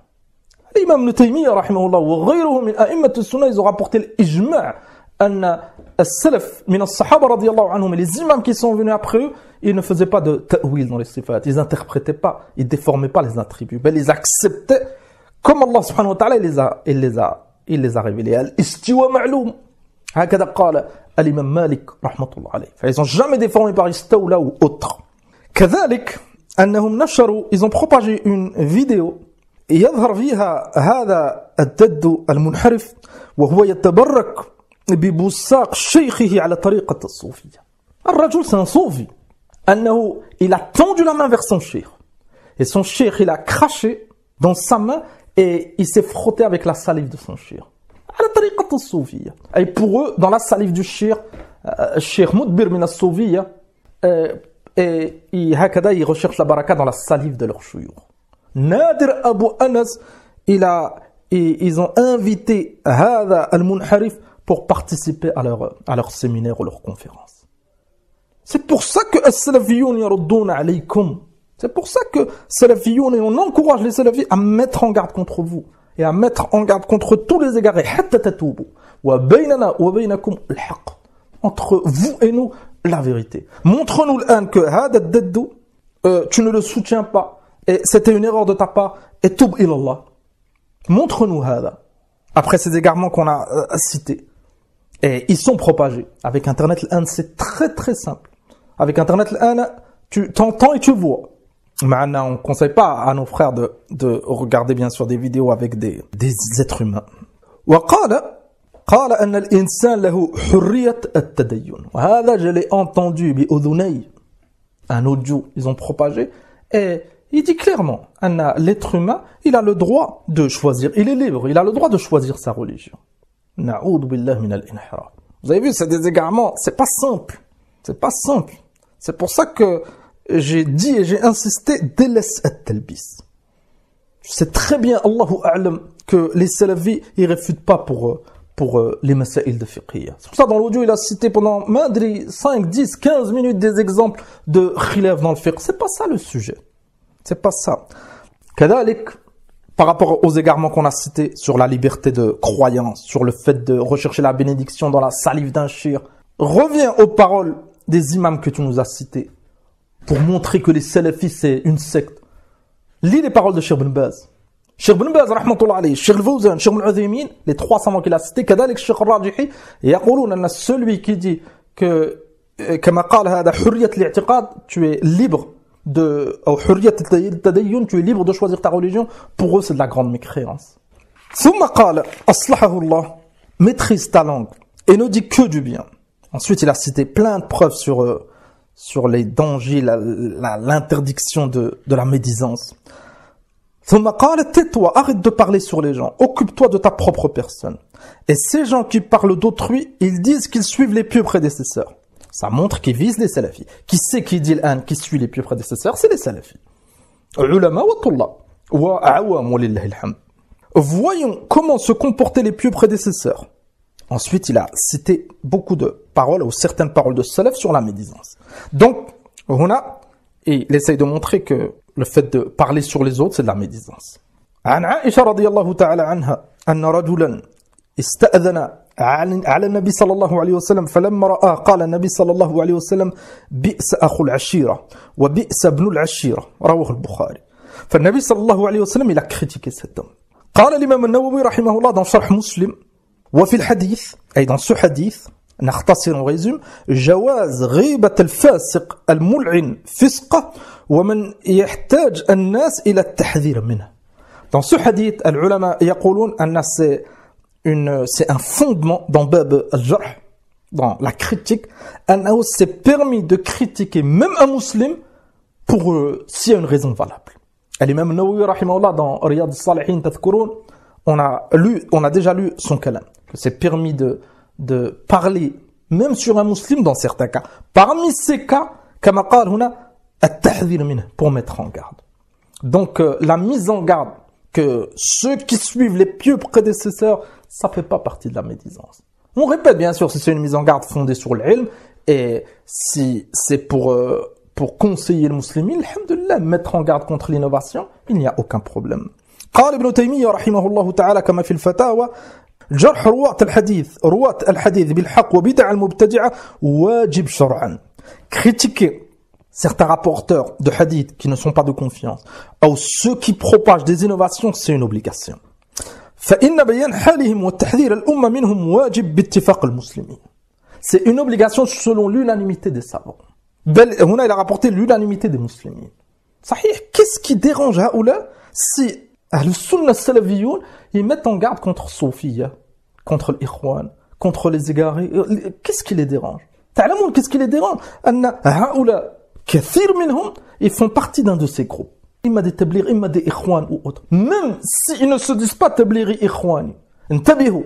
الإمام ابن تيمية رحمه الله وغيره من أئمة السنة ils ont rapporté l'ijma' أن السلف من الصحابة رضي الله عنهم et les imams qui sont venus après eux ils ne faisaient pas de ta'wil dans les sifat, ils interprétaient pas, ils déformaient pas les attributs, mais ils acceptaient comme Allah subhanahu wa ta'ala il les a révélés. Al-istiwa ma'loum. هكذا قال الإمام مالك رحمة الله عليه. Ils n'ont jamais déformé par istawla ou autre. كذلك أنهم نشروا, ils ont propagé une vidéo يظهر فيها هذا الدد المنحرف وهو يتبرك ببصاق شيخه على طريقة الصوفية. الرجل c'est un soufi. أنه il a tendu la main vers son cheikh et son cheikh il a craché dans sa main et il s'est frotté avec la salive de son cheikh. على طريقة الصوفية. Et pour eux, dans la salive du cheikh, cheikh مدبر من الصوفية, et هكذا ils recherchent la baraka dans la salive de leur chouyour. Nadir Abu Anas, ils ont invité هذا المنحرف pour participer à leur séminaire ou leur conférence. C'est pour ça que as-salafiyoun yarudduna alaykum. C'est pour ça que salafiyoun, et on encourage les salafis à mettre en garde contre vous et à mettre en garde contre tous les égarés. حتى تتوبوا وبيننا وبينكم الحق. Entre vous et nous, la vérité. Montre-nous l'an que هذا الدد tu ne le soutiens pas et c'était une erreur de ta part et toub ilallah. Montre-nous هذا. Après ces égarements qu'on a cités. Et ils sont propagés. Avec Internet, l'an, c'est très très simple. Avec Internet, l'an, tu t'entends et tu vois. Maintenant, on ne conseille pas à nos frères de regarder bien sûr des vidéos avec des êtres humains. قال أن الإنسان له حرية التدين. وهذا je l'ai entendu بأذني. Un audio, ils ont propagé. Et il dit clairement, l'être humain, il a le droit de choisir. Il est libre, il a le droit de choisir sa religion. Na'oudou billah min al-inhiraf. Vous avez vu, c'est des égarements. C'est pas simple. C'est pas simple. C'est pour ça que j'ai dit et j'ai insisté, délaisse at-talbis. Je sais très bien, Allahu a'lam, que les salafis, ils réfutent pas pour les masaïl de fiqhiyya. C'est pour ça, dans l'audio, il a cité pendant 5, 10, 15 minutes des exemples de khilaf dans le fiqh. C'est pas ça le sujet. C'est pas ça. كذلك, par rapport aux égarements qu'on a cités sur la liberté de croyance, sur le fait de rechercher la bénédiction dans la salive d'un shir, reviens aux paroles des imams que tu nous as cités pour montrer que les salafis c'est une secte. Lis les paroles de Cheikh Ibn Baz. Cheikh Ibn Baz, rahmatullah alayhi, Cheikh Al-Fawzan, Cheikh Ibn Uthaymin, les 3 savants qu'il a cités, كذلك Cheikh Al-Rajihi, يقولون أن celui qui dit que كما قال هذا حرية الاعتقاد, tu es libre de, ou حرية التدين, tu es libre de choisir ta religion, pour eux c'est de la grande mécréance. ثم قال أصلحه الله, maîtrise ta langue et ne dis que du bien. Ensuite il a cité plein de preuves sur les dangers, l'interdiction de la médisance. ثم قال tais-toi, arrête de parler sur les gens, occupe-toi de ta propre personne. Et ces gens qui parlent d'autrui, ils disent qu'ils suivent les pieux prédécesseurs. Ça montre qu'ils visent les salafis. Qui c'est qui dit l'an, qui suit les pieux prédécesseurs? C'est les salafis. Ulama wa tullab wa awam walillahi alhamd. Voyons comment se comportaient les pieux prédécesseurs. Ensuite, il a cité beaucoup de paroles ou certaines paroles de salaf sur la médisance. Donc, il essaye de montrer que le fait de parler sur les autres, c'est de la médisance. عن عائشة رضي الله تعالى عنها أن رجلا استأذن على النبي صلى الله عليه وسلم فلما رآه قال النبي صلى الله عليه وسلم بئس أخو العشيرة وبئس ابن العشيرة رواه البخاري. فالنبي صلى الله عليه وسلم il a critiqué cet homme. قال الإمام النووي رحمه الله dans شرح مسلم وفي الحديث أي dans ce hadith نختصر on résume جواز غيبة الفاسق الملعن فسقه ومن يحتاج الناس إلى التحذير منه. Dans ce hadith, les ulama يقولون أن c'est un fondement dans bab al-jarh, dans la critique, أنه c'est permis de critiquer même un musulman pour s'il y a une raison valable. L'imam Nawawi rahimahullah dans Riyad al-Salihin تذكرون, on a déjà lu son kalam. C'est permis de parler même sur un musulman dans certains cas. Parmi ces cas, كما قال هنا التحذير منه, pour mettre en garde. Donc la mise en garde que ceux qui suivent les pieux prédécesseurs, ça fait pas partie de la médisance. On répète bien sûr si c'est une mise en garde fondée sur l'ilm et si c'est pour conseiller le musulman, alhamdulillah, mettre en garde contre l'innovation, il n'y a aucun problème. قال ابن تيمية رحمه الله تعالى كما في الفتاوى جرح رواة الحديث بالحق وبدع المبتدعة واجب شرعا. Critiquer certains rapporteurs de hadith qui ne sont pas de confiance, ou ceux qui propagent des innovations, c'est une obligation. فإن بيان حالهم والتحذير الأمة منهم واجب باتفاق المسلمين. C'est une obligation selon l'unanimité des savants. هنا il a rapporté l'unanimité des musulmans. صحيح, qu'est-ce qui dérange هؤلاء si Ahl Sunnah Salafiyoun, ils mettent en garde contre Soufia, contre l'Ikhwan, contre les égarés. Qu'est-ce qui les dérange? تعلمون qu'est-ce qui les dérange? أن هؤلاء كثير منهم, ils font partie d'un de ces groupes. إما des tabligh, إما des Ikhwan ou autres. Même s'ils ne se disent pas tablighi Ikhwani. انتبهوا.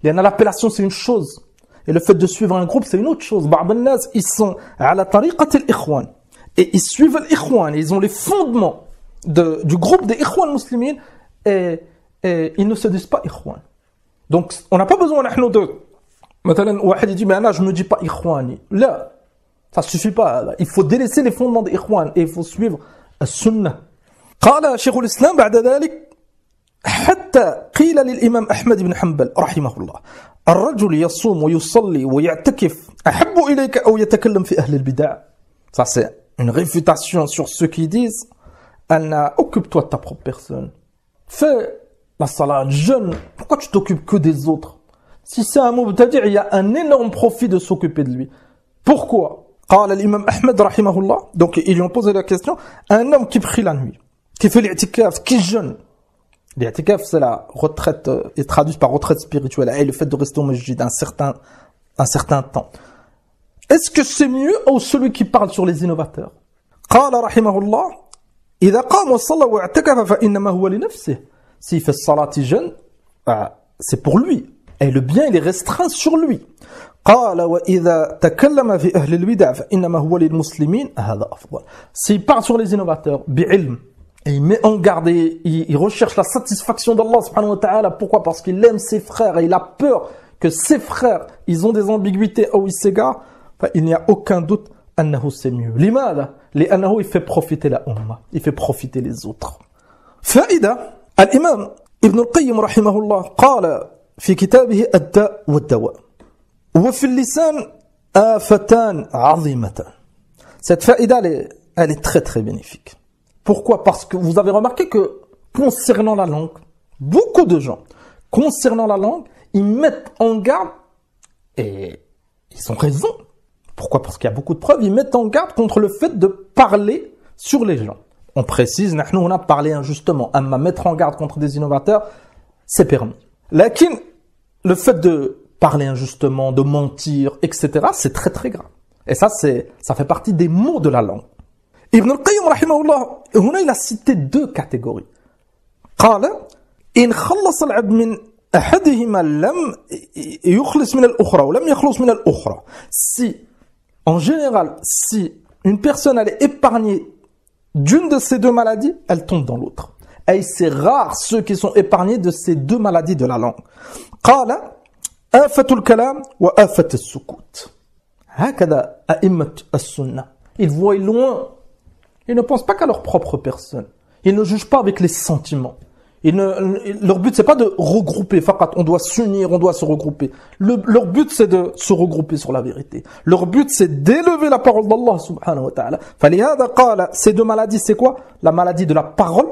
لأن l'appellation c'est une chose. Et le fait de suivre un groupe c'est une autre chose. بعض الناس, ils sont على طريقة الإخوان. Et ils suivent l'Ikhwan. Ils ont les fondements du groupe des Ikhwan muslimines et ils ne se disent pas Ikhwan. Donc on n'a pas besoin de مثلا واحد يجي معنا je me dis pas Ikhwani. Là, ça suffit pas. Il faut délaisser les fondements des Ikhwan et il faut suivre السنة. قال شيخ الإسلام بعد ذلك حتى قيل للإمام أحمد بن حنبل رحمه الله الرجل يصوم ويصلي ويعتكف أحب إليك أو يتكلم في أهل البدع. Ça c'est une réfutation sur ceux qui disent Anna, occupe-toi de ta propre personne. Fais la salat, jeûne. Pourquoi tu t'occupes que des autres? Si c'est un mubtadi', il y a un énorme profit de s'occuper de lui. Pourquoi? قال الإمام أحمد رحمه الله. Donc ils lui ont posé la question. Un homme qui prie la nuit, qui fait l'i'tikaf, qui jeûne. L'i'tikaf c'est la retraite, est traduit par retraite spirituelle, et le fait de rester au masjid un certain temps. Est-ce que c'est mieux ou celui qui parle sur les innovateurs? قال رحمه الله إذا قام وصلى واعتكف فإنما هو لنفسه. S'il fait salat et jeûne, c'est pour lui. Et le bien, il est restreint sur lui. قال وإذا تكلم في أهل البدع فإنما هو للمسلمين هذا أفضل. S'il parle sur les innovateurs, بعلم, et il met en garde, il recherche la satisfaction d'Allah subhanahu wa ta'ala. Pourquoi? Parce qu'il aime ses frères et il a peur que ses frères, ils ont des ambiguïtés ou ils s'égarent. Il n'y a aucun doute, أنه c'est mieux. لماذا? لأنه il fait profiter la umma, il fait profiter les autres. فائدة الإمام ابن القيم رحمه الله قال في كتابه الداء والدواء وفي اللسان آفتان عظيمتان. Cette faïda, elle est très très bénéfique. Pourquoi? Parce que vous avez remarqué que concernant la langue, beaucoup de gens, concernant la langue, ils mettent en garde, et ils ont raison. Pourquoi? Parce qu'il y a beaucoup de preuves, ils mettent en garde contre le fait de parler sur les gens. On précise, nous on a parlé injustement. Amma mettre en garde contre des innovateurs, c'est permis. Lakin, le fait de parler injustement, de mentir, etc., c'est très très grave. Et ça fait partie des mots de la langue. Ibn al-Qayyim, rahimahullah, il a cité deux catégories. قال إن خلص العبد من أحدهما لم يخلص من الأخرى ولم يخلص من الأخرى. Si, en général, si une personne elle est épargnée d'une de ces deux maladies, elle tombe dans l'autre. Et c'est rare ceux qui sont épargnés de ces deux maladies de la langue. قال آفة الكلام وآفة السكوت. هكذا أئمة السنة. Ils voient loin. Ils ne pensent pas qu'à leur propre personne. Ils ne jugent pas avec les sentiments. Leur but, c'est pas de regrouper. On doit s'unir, on doit se regrouper. Leur but, c'est de se regrouper sur la vérité. Leur but, c'est d'élever la parole d'Allah subhanahu wa ta'ala. فلهذا قال, ces deux maladies, c'est quoi? La maladie de la parole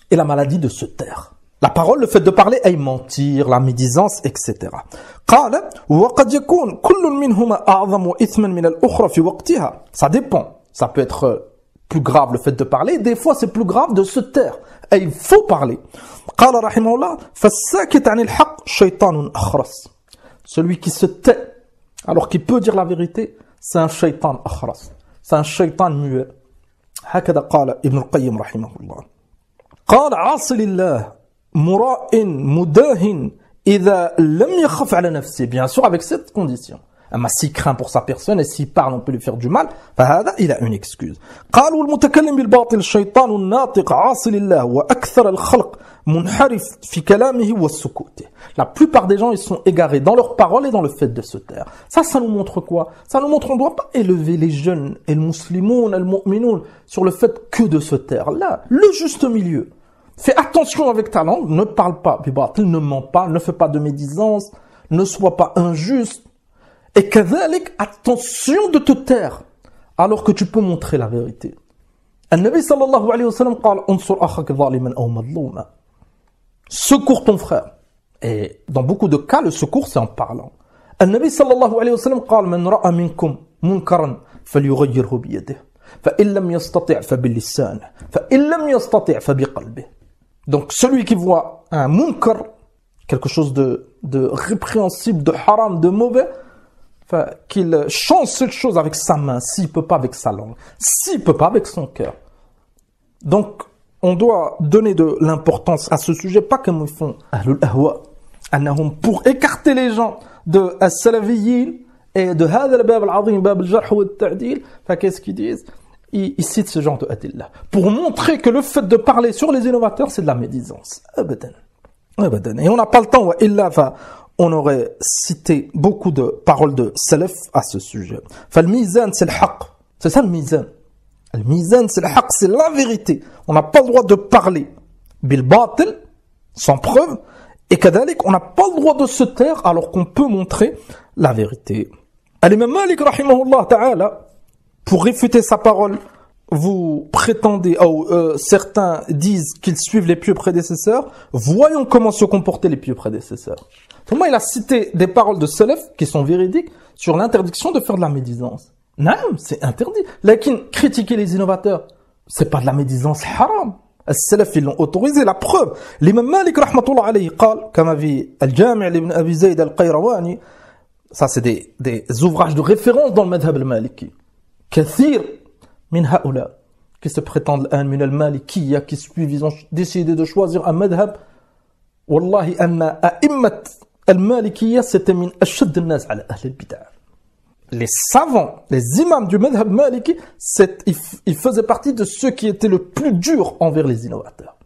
et la maladie de se taire. La parole, le fait de parler, et mentir, la médisance, etc. قال وقد يكون كل منهما أعظم إثما من الأخرى في وقتها. Ça dépend. Ça peut être plus grave le fait de parler, des fois c'est plus grave de se taire. Et il faut parler. قال رحمه الله فالساكت عن الحق شيطان أخرس. Celui qui se tait alors qu'il peut dire la vérité, c'est un shaitan أخرس. C'est un shaitan muet. هكذا قال ابن القيم رحمه الله. قال عاصي لله مراء مداهن إذا لم يخف على نفسه. Bien sûr avec cette condition. أما s'il craint pour sa personne et s'il parle on peut lui faire du mal, فهذا il a une excuse. قالوا المتكلم بالباطل الشيطان الناطق عاصي لله وأكثر الخلق منحرف في كلامه والسكوت. La plupart des gens ils sont égarés dans leurs paroles et dans le fait de se taire. Ça nous montre quoi? Ça nous montre qu'on ne doit pas élever les jeunes et le musulmanoun et le mu'minoun sur le fait que de se taire. Là, le juste milieu. Fais attention avec ta langue, ne parle pas bibatil, ne mens pas, ne fais pas de médisance, ne sois pas injuste. Et كذلك, attention de te taire, alors que tu peux montrer la vérité. النبي صلى الله عليه وسلم قال انصر أخاك ظالما أو مظلوما. Secours ton frère. Et dans beaucoup de cas, le secours c'est en parlant. النبي صلى الله عليه وسلم قال من رأى منكم منكرا فليغيره بيده فإن لم يستطع فبلسانه فإن لم يستطع فبقلبه. Donc celui qui voit un munkar, quelque chose de répréhensible, de haram, de mauvais, qu'il change cette chose avec sa main, s'il peut pas avec sa langue, s'il peut pas avec son cœur. Donc, on doit donner de l'importance à ce sujet, pas comme ils font Ahlul Ahwa, pour écarter les gens de As-Salafiyyin et de Hadha al-Bab al-Azim, Bab al-Jarh wa al-Ta'dil. Qu'est-ce qu'ils disent? Ils citent ce genre de adillah pour montrer que le fait de parler sur les innovateurs, c'est de la médisance. Abadan. Et on n'a pas le temps, wa illa on aurait cité beaucoup de paroles de salaf à ce sujet. Le mizan, c'est le haqq. C'est ça le mizan. Le mizan, c'est le haqq, c'est la vérité. On n'a pas le droit de parler bil batil, sans preuve, et kadalik, on n'a pas le droit de se taire alors qu'on peut montrer la vérité. Al-Imam Malik, rahimahullah ta'ala, pour réfuter sa parole, vous prétendez, certains disent qu'ils suivent les pieux prédécesseurs. Voyons comment se comportaient les pieux prédécesseurs. Comment il a cité des paroles de salaf qui sont véridiques sur l'interdiction de faire de la médisance. Non, c'est interdit. Lakin, critiquer les innovateurs, c'est pas de la médisance haram. Les salaf, ils l'ont autorisé. La preuve, l'imam Malik, rahmatullah alayhi, قال, كما في الجامع لابن أبي زيد القيرواني, ça c'est des ouvrages de référence dans le madhab al-maliki. كثير من هؤلاء qui se prétendent الآن من المالكية, qui suivent, ils ont décidé de choisir un madhab. والله أن أئمة المالكية c'était من أشد الناس على أهل البدع. Les savants, les imams du madhab maliki, ils faisaient partie de ceux qui étaient le plus durs envers les innovateurs.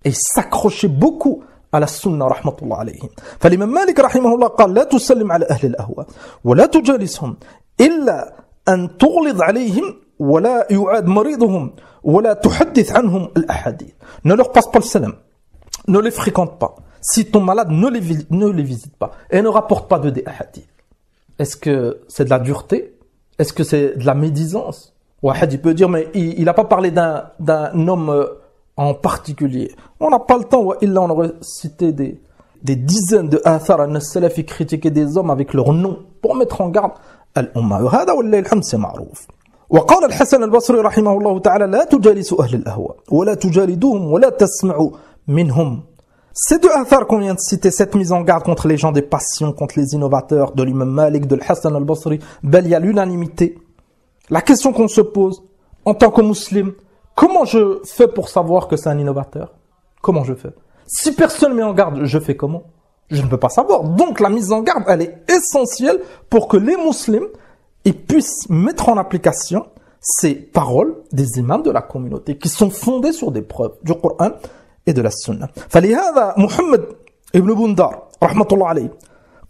Et ils s'accrochaient beaucoup à la sunna rahmatullah alayhim. فالإمام مالك رحمه الله قال لا تسلم على أهل الأهواء ولا تجالسهم إلا أن تغلظ عليهم ولا يعاد مريضهم ولا تحدث عنهم الأحاديث. Ne leur passe pas le salam. Ne les fréquente pas. Si ton malade, ne les visite pas. Et ne rapporte pas des hadiths. Est-ce que c'est de la dureté? Est-ce que c'est de la médisance? Wahad, il peut dire, mais il n'a pas parlé d'un homme en particulier. On n'a pas le temps. Là, on aurait cité des dizaines de athar al-Salafi critiquer des hommes avec leur nom pour mettre en garde al-Umma. هذا والله الحمد c'est معروف. وقال الحسن البصري رحمه الله تعالى لا تجالسوا أهل الأهواء ولا تجالدوهم ولا تسمعوا منهم. Ces deux athars qu'on vient de citer, cette mise en garde contre les gens des passions, contre les innovateurs, de l'imam Malik, de l'Hassan al-Basri, il y a l'unanimité. La question qu'on se pose, en tant que musulman, comment je fais pour savoir que c'est un innovateur? Comment je fais? Si personne ne met en garde, je fais comment? Je ne peux pas savoir. Donc la mise en garde, elle est essentielle pour que les musulmans puissent mettre en application ces paroles des imams de la communauté qui sont fondées sur des preuves du Coran et de la Sunna. فلهذا محمد ابن بندار رحمة الله عليه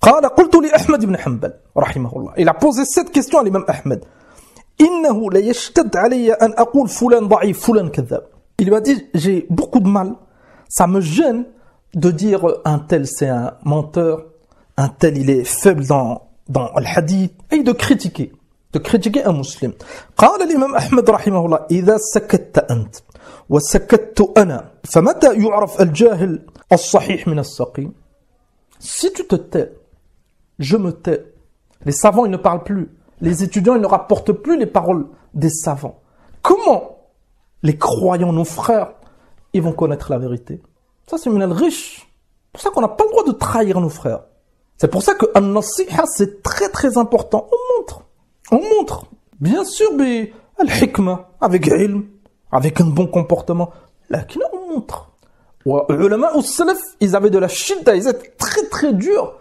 قال قلت لأحمد بن حنبل رحمه الله. Il a posé cette question à l'imam Ahmed. إنه لا يشتد علي أن أقول فلان ضعيف فلان كذاب. Il m'a dit, j'ai beaucoup de mal, ça me gêne de dire un tel c'est un menteur, un tel il est faible dans le hadith, et de critiquer un musulman. قال الإمام أحمد رحمه الله إذا سكت أنت وسكت أنا فمتى يعرف الجاهل الصحيح من السقيم. Si tu te tais, je me tais. Les savants ils ne parlent plus, les étudiants ils ne rapportent plus les paroles des savants. Comment les croyants, nos frères, ils vont connaître la vérité? Ça c'est minal riche. C'est pour ça qu'on n'a pas le droit de trahir nos frères. C'est pour ça que an-nasiha c'est très très important. On montre. Bien sûr, mais al-hikmah, avec ilm, avec un bon comportement. Là, on montre. Les ulama ou salaf, ils avaient de la shidda, ils étaient très très durs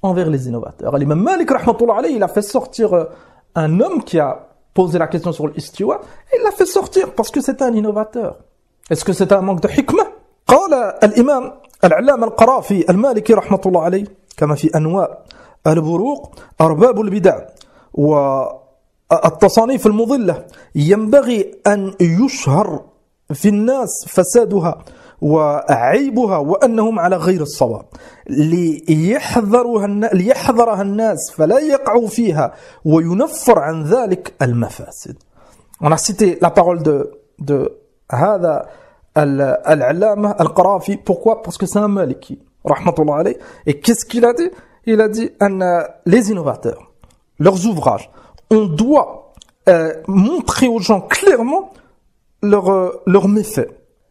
envers les innovateurs. L'imam Malik, rahmatullah alayhi, il a fait sortir un homme qui a posé la question sur l'istiwa, et il l'a fait sortir parce que c'était un innovateur. Est-ce que c'était un manque de hikmah? قال الإمام العلامة القرافي المالكي رحمة الله عليه كما في أنواع البروق أرباب البدع والتصانيف المضلة ينبغي أن يشهر في الناس فسادها وعيبها وأنهم على غير الصواب ليحذرها الناس فلا يقعوا فيها وينفر عن ذلك المفاسد. On a cité la parole de هذا العلامة القرافي. Pourquoi? Parce que c'est un maliki rahmatullah alayh. Et qu'est-ce qu'il a dit? Il a dit les innovateurs, leurs ouvrages, on doit montrer aux gens clairement leurs méfaits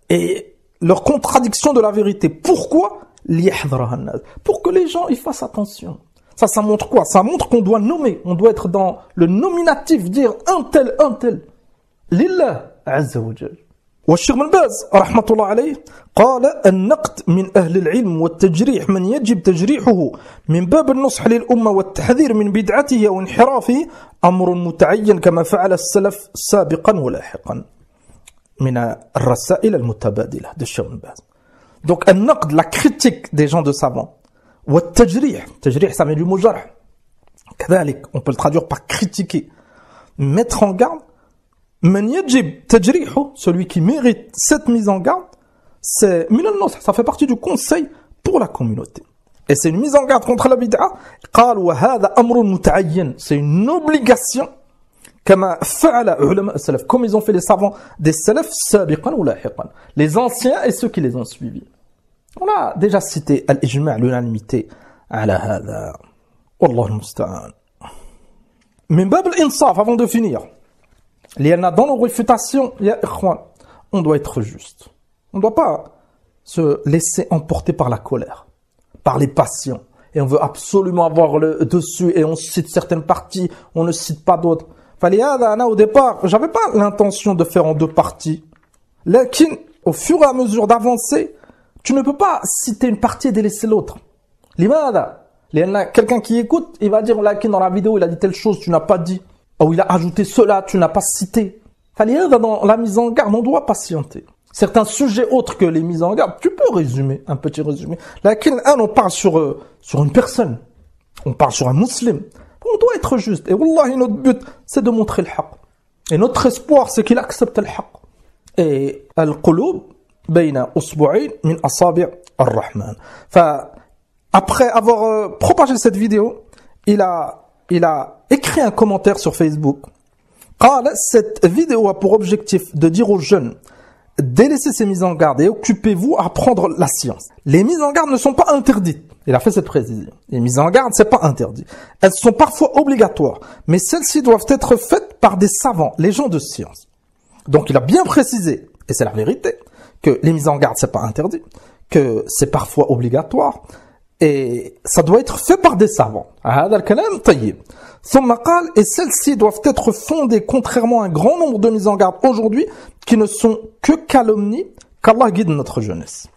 et leur contradiction de la vérité. Pourquoi? Pour que les gens ils fassent attention. Ça montre quoi? Ça montre qu'on doit nommer, on doit être dans le nominatif, dire un tel. Lillah azza wa jal. والشيخ بن باز رحمة الله عليه قال النقد من أهل العلم والتجريح من يجب تجريحه من باب النصح للأمة والتحذير من بدعته وانحرافه أمر متعين كما فعل السلف سابقا ولاحقا من الرسائل المتبادلة de الشيخ بن باز. Donc النقد, la critique des gens de savants, والتجريح, تجريح ça vient du mot jarh, كذلك on peut le traduire par critiquer, mettre en garde. من يجب تجريحه, celui qui mérite cette mise en garde, c'est min al-nush, ça fait partie du conseil pour la communauté. Et c'est une mise en garde contre la bid'a. قال وهذا أمر متعين, c'est une obligation كما فعل علماء السلف, comme ils ont fait les savants des salaf سابقا ولاحقا, les anciens et ceux qui les ont suivis. On a déjà cité al-ijma', l'unanimité على هذا والله المستعان. من باب الإنصاف, avant de finir, dans nos réfutations, on doit être juste. On ne doit pas se laisser emporter par la colère, par les passions. Et on veut absolument avoir le dessus et on cite certaines parties, on ne cite pas d'autres. Au départ, j'avais pas l'intention de faire en deux parties. Lakin, au fur et à mesure d'avancer, tu ne peux pas citer une partie et délaisser l'autre. Limada. Quelqu'un qui écoute, il va dire, lakin dans la vidéo, il a dit telle chose, tu n'as pas dit. Ou il a ajouté cela, tu n'as pas cité. Dans la mise en garde, on doit patienter. Certains sujets autres que les mises en garde, tu peux résumer, un petit résumé. Là, on parle sur une personne. On parle sur un musulman. On doit être juste. Et wallahi, notre but, c'est de montrer le haqq. Et notre espoir, c'est qu'il accepte le haqq. Et al-qulub bayna usbu'ayn min asabi' ar-Rahman. Après avoir propagé cette vidéo, il a écrit un commentaire sur Facebook. Cette vidéo a pour objectif de dire aux jeunes: délaissez ces mises en garde et occupez-vous à apprendre la science. Les mises en garde ne sont pas interdites. Il a fait cette précision. Les mises en garde, c'est pas interdit. Elles sont parfois obligatoires, mais celles-ci doivent être faites par des savants, les gens de science. Donc il a bien précisé, et c'est la vérité, que les mises en garde, c'est pas interdit, que c'est parfois obligatoire, et ça doit être fait par des savants. Et celles-ci doivent être fondées contrairement à un grand nombre de mises en garde aujourd'hui qui ne sont que calomnies, qu'Allah guide notre jeunesse.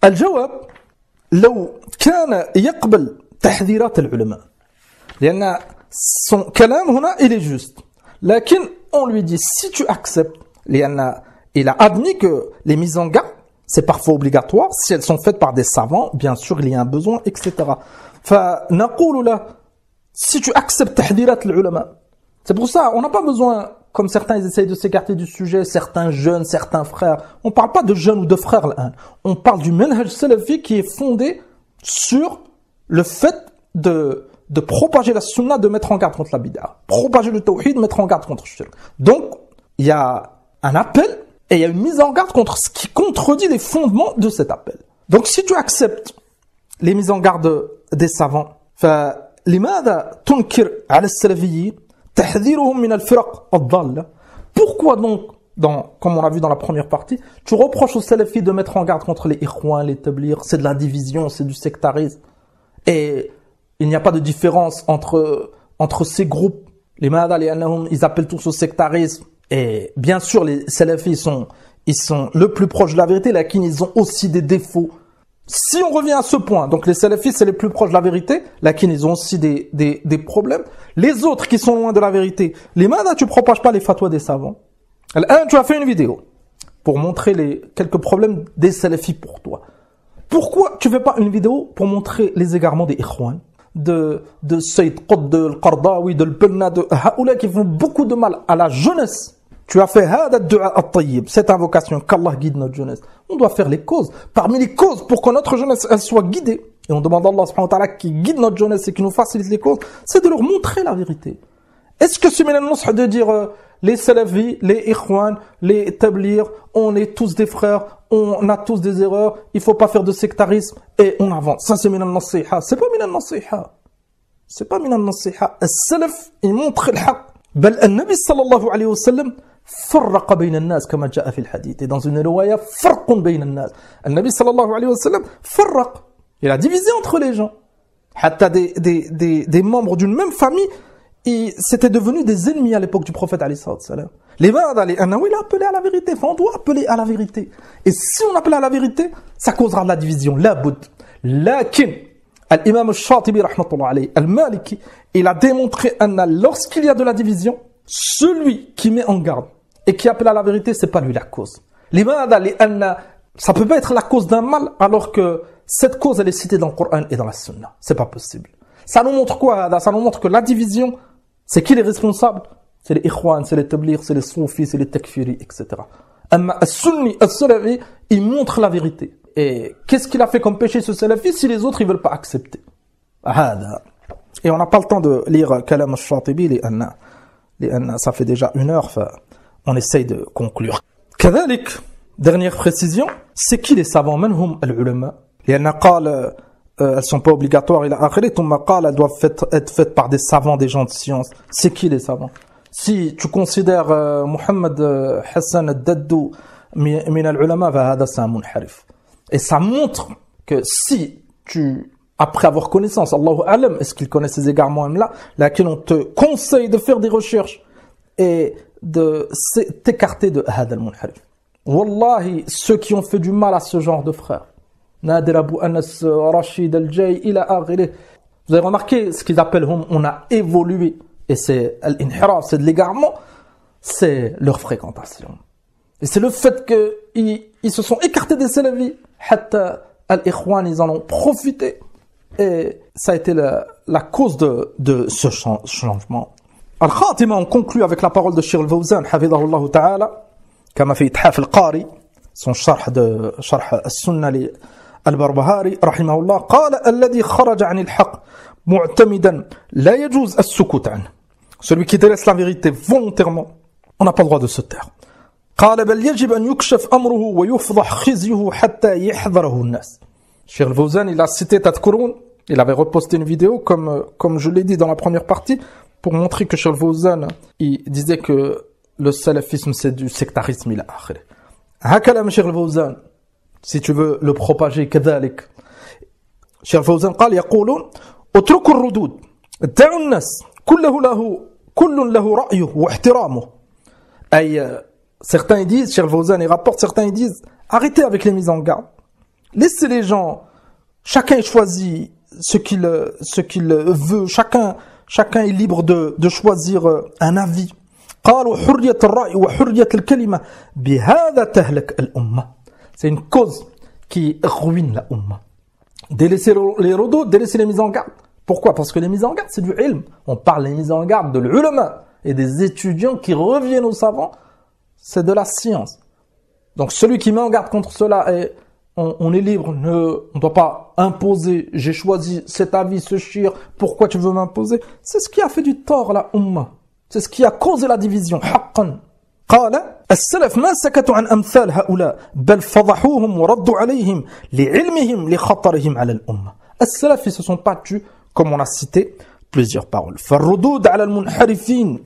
الجواب لو كان يقبل تحذيرات العلماء لأن son كلام هنا il est juste. لكن on lui dit si tu acceptes لأن il a admis que les mises en garde c'est parfois obligatoire si elles sont faites par des savants, bien sûr il y a un besoin, etc. فنقول له si tu acceptes تحذيرات العلماء, c'est pour ça on n'a pas besoin, comme certains ils essayent de s'écarter du sujet, certains jeunes, certains frères. On ne parle pas de jeunes ou de frères là. On parle du manhaj salafi qui est fondé sur le fait de propager la sunna, de mettre en garde contre la bid'a. Propager le tawhid, mettre en garde contre le shirk. Donc, il y a un appel et il y a une mise en garde contre ce qui contredit les fondements de cet appel. Donc, si tu acceptes les mises en garde des savants, لماذا تنكر على السلفيين تحذيرهم من الفرق الضالة? Pourquoi donc, comme on l'a vu dans la première partie, tu reproches aux salafis de mettre en garde contre les ikhwan, les tablir, c'est de la division, c'est du sectarisme. Et il n'y a pas de différence entre ces groupes. Les madhal et annahum, ils appellent tous au sectarisme. Et bien sûr, les salafis ils sont le plus proches de la vérité, lakin ils ont aussi des défauts. Si on revient à ce point, donc les salafis c'est les plus proches de la vérité, lakin ils ont aussi des problèmes. Les autres qui sont loin de la vérité, les madhal, tu propages pas les fatwas des savants. Tu as fait une vidéo pour montrer quelques problèmes des salafis pour toi. Pourquoi tu fais pas une vidéo pour montrer les égarements des ikhwan, de Sayyid Qutb, de Al-Qardawi, de Al-Banna, de Haoula qui font beaucoup de mal à la jeunesse? Tu as fait hada du'a at-tayyib, cette invocation qu'Allah guide notre jeunesse. On doit faire les causes. Parmi les causes pour que notre jeunesse elle soit guidée, et on demande à Allah subhanahu wa ta'ala qui guide notre jeunesse et qui nous facilite les causes, c'est de leur montrer la vérité. Est-ce que c'est min al-nush de dire les salafis, les ikhwan, les tablir, on est tous des frères, on a tous des erreurs, il faut pas faire de sectarisme et on avance. Ça c'est min al-nasiha, c'est pas min al-nasiha. C'est pas min al-nasiha. As-salaf, il montre le haqq. Bal an-nabi sallallahu alayhi wa sallam فرق بين الناس كما جاء في الحديث. Et dans une riwaya, فرق بين الناس. النبي صلى الله عليه وسلم فرق. Il a divisé entre les gens. Hatta des membres d'une même famille, c'était devenu des ennemis à l'époque du prophète alayhi salam. Les Ba'ad, il a appelé à la vérité. Enfin, on doit appeler à la vérité. Et si on appelle à la vérité, ça causera de la division. La bout. Lakin, l'imam al-Shatibi, rahmatullah alayhi, al-Maliki, il a démontré lorsqu'il y a de la division, celui qui met en garde et qui appelle à la vérité, c'est pas lui la cause. Ça peut pas être la cause d'un mal alors que cette cause elle est citée dans le Coran et dans la Sunna. C'est pas possible. Ça nous montre quoi? Ça nous montre que la division, c'est qui les responsables? C'est les ikhwan, c'est les tablir, c'est les soufis, c'est les takfiri, etc. As-sunni, as-salafi, il montre la vérité. Et qu'est-ce qu'il a fait comme péché ce salafi si les autres ils veulent pas accepter? Et on n'a pas le temps de lire Kalam al-Shatibi, ça fait déjà 1 heure, on essaye de conclure. كذلك, dernière précision, c'est qui les savants? من هم العلماء؟ لأن قال elles sont pas obligatoires, il a akhiri, ثم قال elles doivent être faites par des savants, des gens de science. C'est qui les savants? Si tu considères Mohamed Hassan al-Daddou من العلماء, فهذا c'est un munharif. Et ça montre que si tu, après avoir connaissance, Allahu alam, est-ce qu'il connaît ces égarements là, laquelle on te conseille de faire des recherches et de t'écarter de hada al-munharif. Wallahi, ceux qui ont fait du mal à ce genre de frères, Nadir Abu Anas, Rashid al-Jay, ila aghiri. Vous avez remarqué ce qu'ils appellent on a évolué, et c'est al-inhiraf, c'est de l'égarement, c'est leur fréquentation. Et c'est le fait qu'ils se sont écartés des salafis, hatta al-ikhwan, ils en ont profité. Et ça a été la cause de ce changement. Al-Khatima, on conclut avec la parole de Cheikh Al-Fawzan, hafidhahullah ta'ala, كما في إتحاف القاري, son شرح السنة للبربهاري رحمه الله, قال الذي خرج عن الحق معتمدا لا يجوز السكوت عنه. Celui qui délaisse la vérité volontairement, on n'a pas le droit de se taire. قال بل يجب أن يكشف أمره ويفضح خزيه حتى يحذره الناس. Cheikh Al-Fawzan, il a cité Tadkurun, il avait reposté une vidéo comme je l'ai dit dans la première partie, pour montrer que Cheikh Al-Fawzan, il disait que le salafisme c'est du sectarisme إلى آخره. هكذا Cheikh Al-Fawzan, si tu veux le propager كذلك. Cheikh Al-Fawzan قال يقولون اتركوا الردود دعوا الناس كل له رأيه واحترامه. أي certains disent, Cheikh Al-Fawzan il rapporte, certains disent arrêtez avec les mises en garde. Laissez les gens, chacun choisit ce qu'il veut, chacun est libre de choisir un avis. قالوا حرية الرأي وحرية الكلمة بهذا تهلك الأمة. C'est une cause qui ruine la Ummah. Délaisser les rodos, délaisser les mises en garde. Pourquoi? Parce que les mises en garde, c'est du ilm. On parle des mises en garde de l'ulama et des étudiants qui reviennent aux savants. C'est de la science. Donc celui qui met en garde contre cela, on est libre, on ne doit pas imposer, j'ai choisi cet avis, ce shir, pourquoi tu veux m'imposer? C'est ce qui a fait du tort à la Ummah. C'est ce qui a causé la division. حقا. قال السلف ما سكتوا عن أمثال هؤلاء بل فضحوهم وردوا عليهم لعلمهم لخطرهم على الأمة. السلف ils se sont pas tus, comme on a cité plusieurs paroles. فالردود على المنحرفين,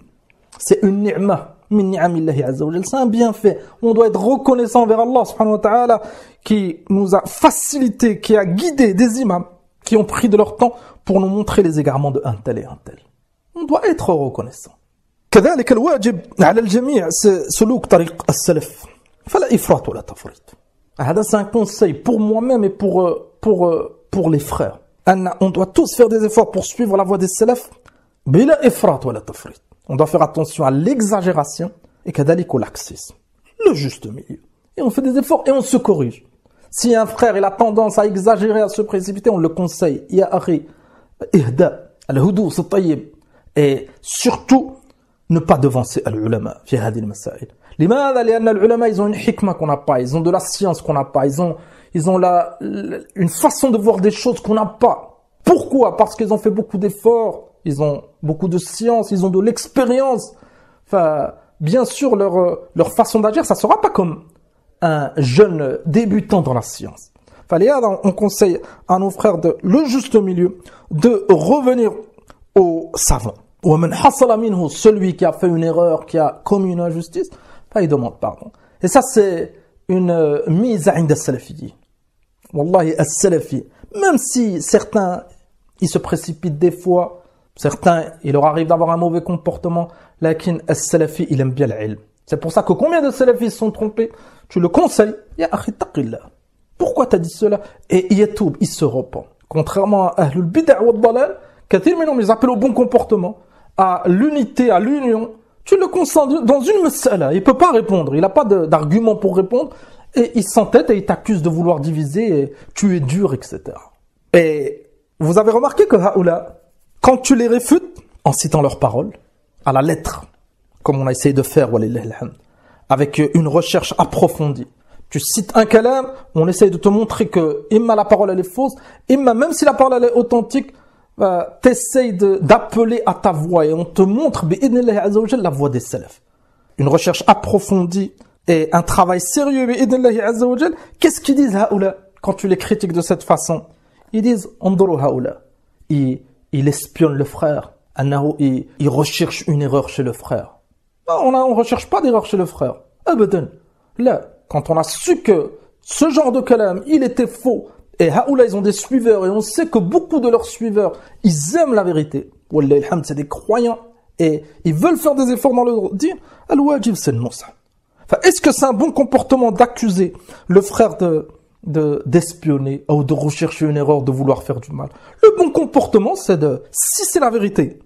c'est une ni'mah min ni'amillahi azza wa jalla, c'est un bienfait. On doit être reconnaissant vers Allah subhanahu wa ta'ala qui nous a facilité, qui a guidé des imams qui ont pris de leur temps pour nous montrer les égarements de un tel et un tel. On doit être reconnaissant. كذلك الواجب على الجميع سلوك طريق السلف فلا إفراط ولا تفريط. هذا c'est un conseil pour moi-même et pour les frères. On doit tous faire des efforts pour suivre la voie des salaf بلا إفراط ولا تفريط. On doit faire attention à l'exagération et كذلك au laxisme, le juste milieu. Et on fait des efforts et on se corrige. Si un frère il a tendance à exagérer, à se précipiter, on le conseille. Ya akhi, ihda, al-hudus at-tayyib. Et surtout ne pas devancer l'ulama في هذه المسائل. لماذا؟ لأن العلماء ils ont une hikmah qu'on n'a pas, ils ont de la science qu'on n'a pas, ils ont une façon de voir des choses qu'on n'a pas. Pourquoi? Parce qu'ils ont fait beaucoup d'efforts, ils ont beaucoup de science, ils ont de l'expérience. Enfin, bien sûr leur façon d'agir, ça sera pas comme un jeune débutant dans la science. Enfin, on conseille à nos frères de le juste milieu de revenir aux savants. Celui qui a fait une erreur, qui a commis une injustice, il demande pardon. Et ça, c'est une mise à inda salafi. Wallahi, as-salafi. Même si certains, ils se précipitent des fois, certains, il leur arrive d'avoir un mauvais comportement, lakin as-salafi, il aime bien l'ilm. C'est pour ça que combien de salafis sont trompés? Tu le conseilles. Ya akhi taqillah. Pourquoi t'as dit cela? Et yatoub, il se repent. Contrairement à Ahlul Bid'a wa Dalal, kathir minhum, ils appellent au bon comportement, à l'unité, à l'union. Tu le concentres dans une mas'ala, il peut pas répondre, il n'a pas d'argument pour répondre, et il s'entête et il t'accuse de vouloir diviser, et tu es dur, etc. Et vous avez remarqué que Haoula, quand tu les réfutes, en citant leurs paroles, à la lettre, comme on a essayé de faire, avec une recherche approfondie, tu cites un kalam, on essaye de te montrer que imma la parole elle est fausse, imma même si la parole elle est authentique, t'essayes d'appeler à ta voix et on te montre bi'idnillahi azza wa jalla la voix des salaf. Une recherche approfondie et un travail sérieux bi'idnillahi azza wa jalla. Qu'est-ce qu'ils disent haoula quand tu les critiques de cette façon? Ils disent anduru haoula. Il espionne le frère. Il recherche une erreur chez le frère. Non, on recherche pas d'erreur chez le frère. Abadan. Là, quand on a su que ce genre de kalam, il était faux, et haoula, ils ont des suiveurs, et on sait que beaucoup de leurs suiveurs, ils aiment la vérité. Wallahi alhamd, c'est des croyants, et ils veulent faire des efforts dans leur dire, al-wajib, c'est le nusha. Enfin, est-ce que c'est un bon comportement d'accuser le frère d'espionner, ou de rechercher une erreur, de vouloir faire du mal? Le bon comportement, c'est si c'est la vérité,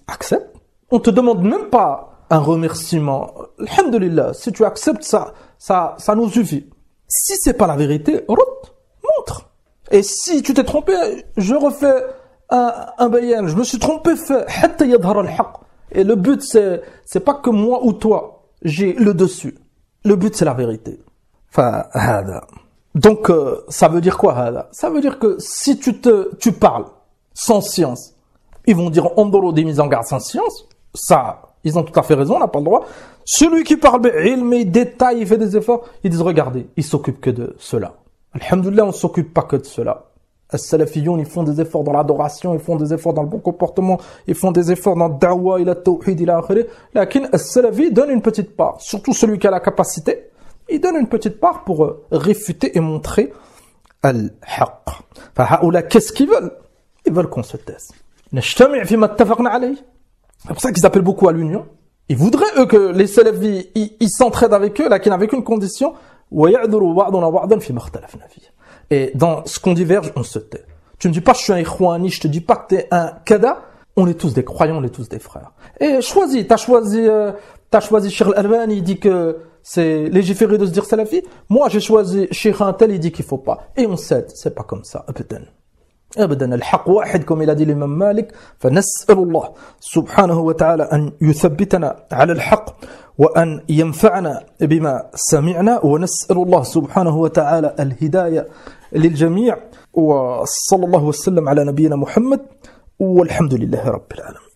accepte. On te demande même pas un remerciement. Alhamdulillah, si tu acceptes ça nous suffit. Si c'est pas la vérité, montre. Et si tu t'es trompé, je refais un bayan, je me suis trompé, hatta yadhar al-haq. Et le but, c'est pas que moi ou toi, j'ai le dessus. Le but, c'est la vérité. Donc, ça veut dire quoi, ça veut dire que si tu parles sans science, ils vont dire on doit des mises en garde sans science. Ça, ils ont tout à fait raison, on n'a pas le droit. Celui qui parle, il détaille, il fait des efforts, ils disent regardez, il s'occupe que de cela. Alhamdoulilah, on ne s'occupe pas que de cela. As-Salafiyoun, ils font des efforts dans l'adoration, ils font des efforts dans le bon comportement, ils font des efforts dans le da'wah, il a tawhid, il a akhiri. Lakin As-Salafi donne une petite part. Surtout celui qui a la capacité, il donne une petite part pour réfuter et montrer al-haqq. Fahaoula, qu'est-ce qu'ils veulent? Ils veulent qu'on se taise. Nashtami' fi ma attafaqna alayh. C'est pour ça qu'ils appellent beaucoup à l'union. Ils voudraient, eux, que les salafis, ils s'entraident avec eux, là, avec une condition. Et dans ce qu'on diverge, on se tait. Tu ne dis pas, je suis un ikhwani, je te dis pas que t'es un kada. On est tous des croyants, on est tous des frères. Et choisis, t'as choisi Cheikh Al-Albani, il dit que c'est légiféré de se dire salafi. Moi, j'ai choisi Cheikh Antel, il dit qu'il faut pas. Et on cède. C'est pas comme ça. أبدا الحق واحد كما إلى الإمام مالك فنسأل الله سبحانه وتعالى أن يثبتنا على الحق وأن ينفعنا بما سمعنا ونسأل الله سبحانه وتعالى الهداية للجميع وصلى الله وسلم على نبينا محمد والحمد لله رب العالمين.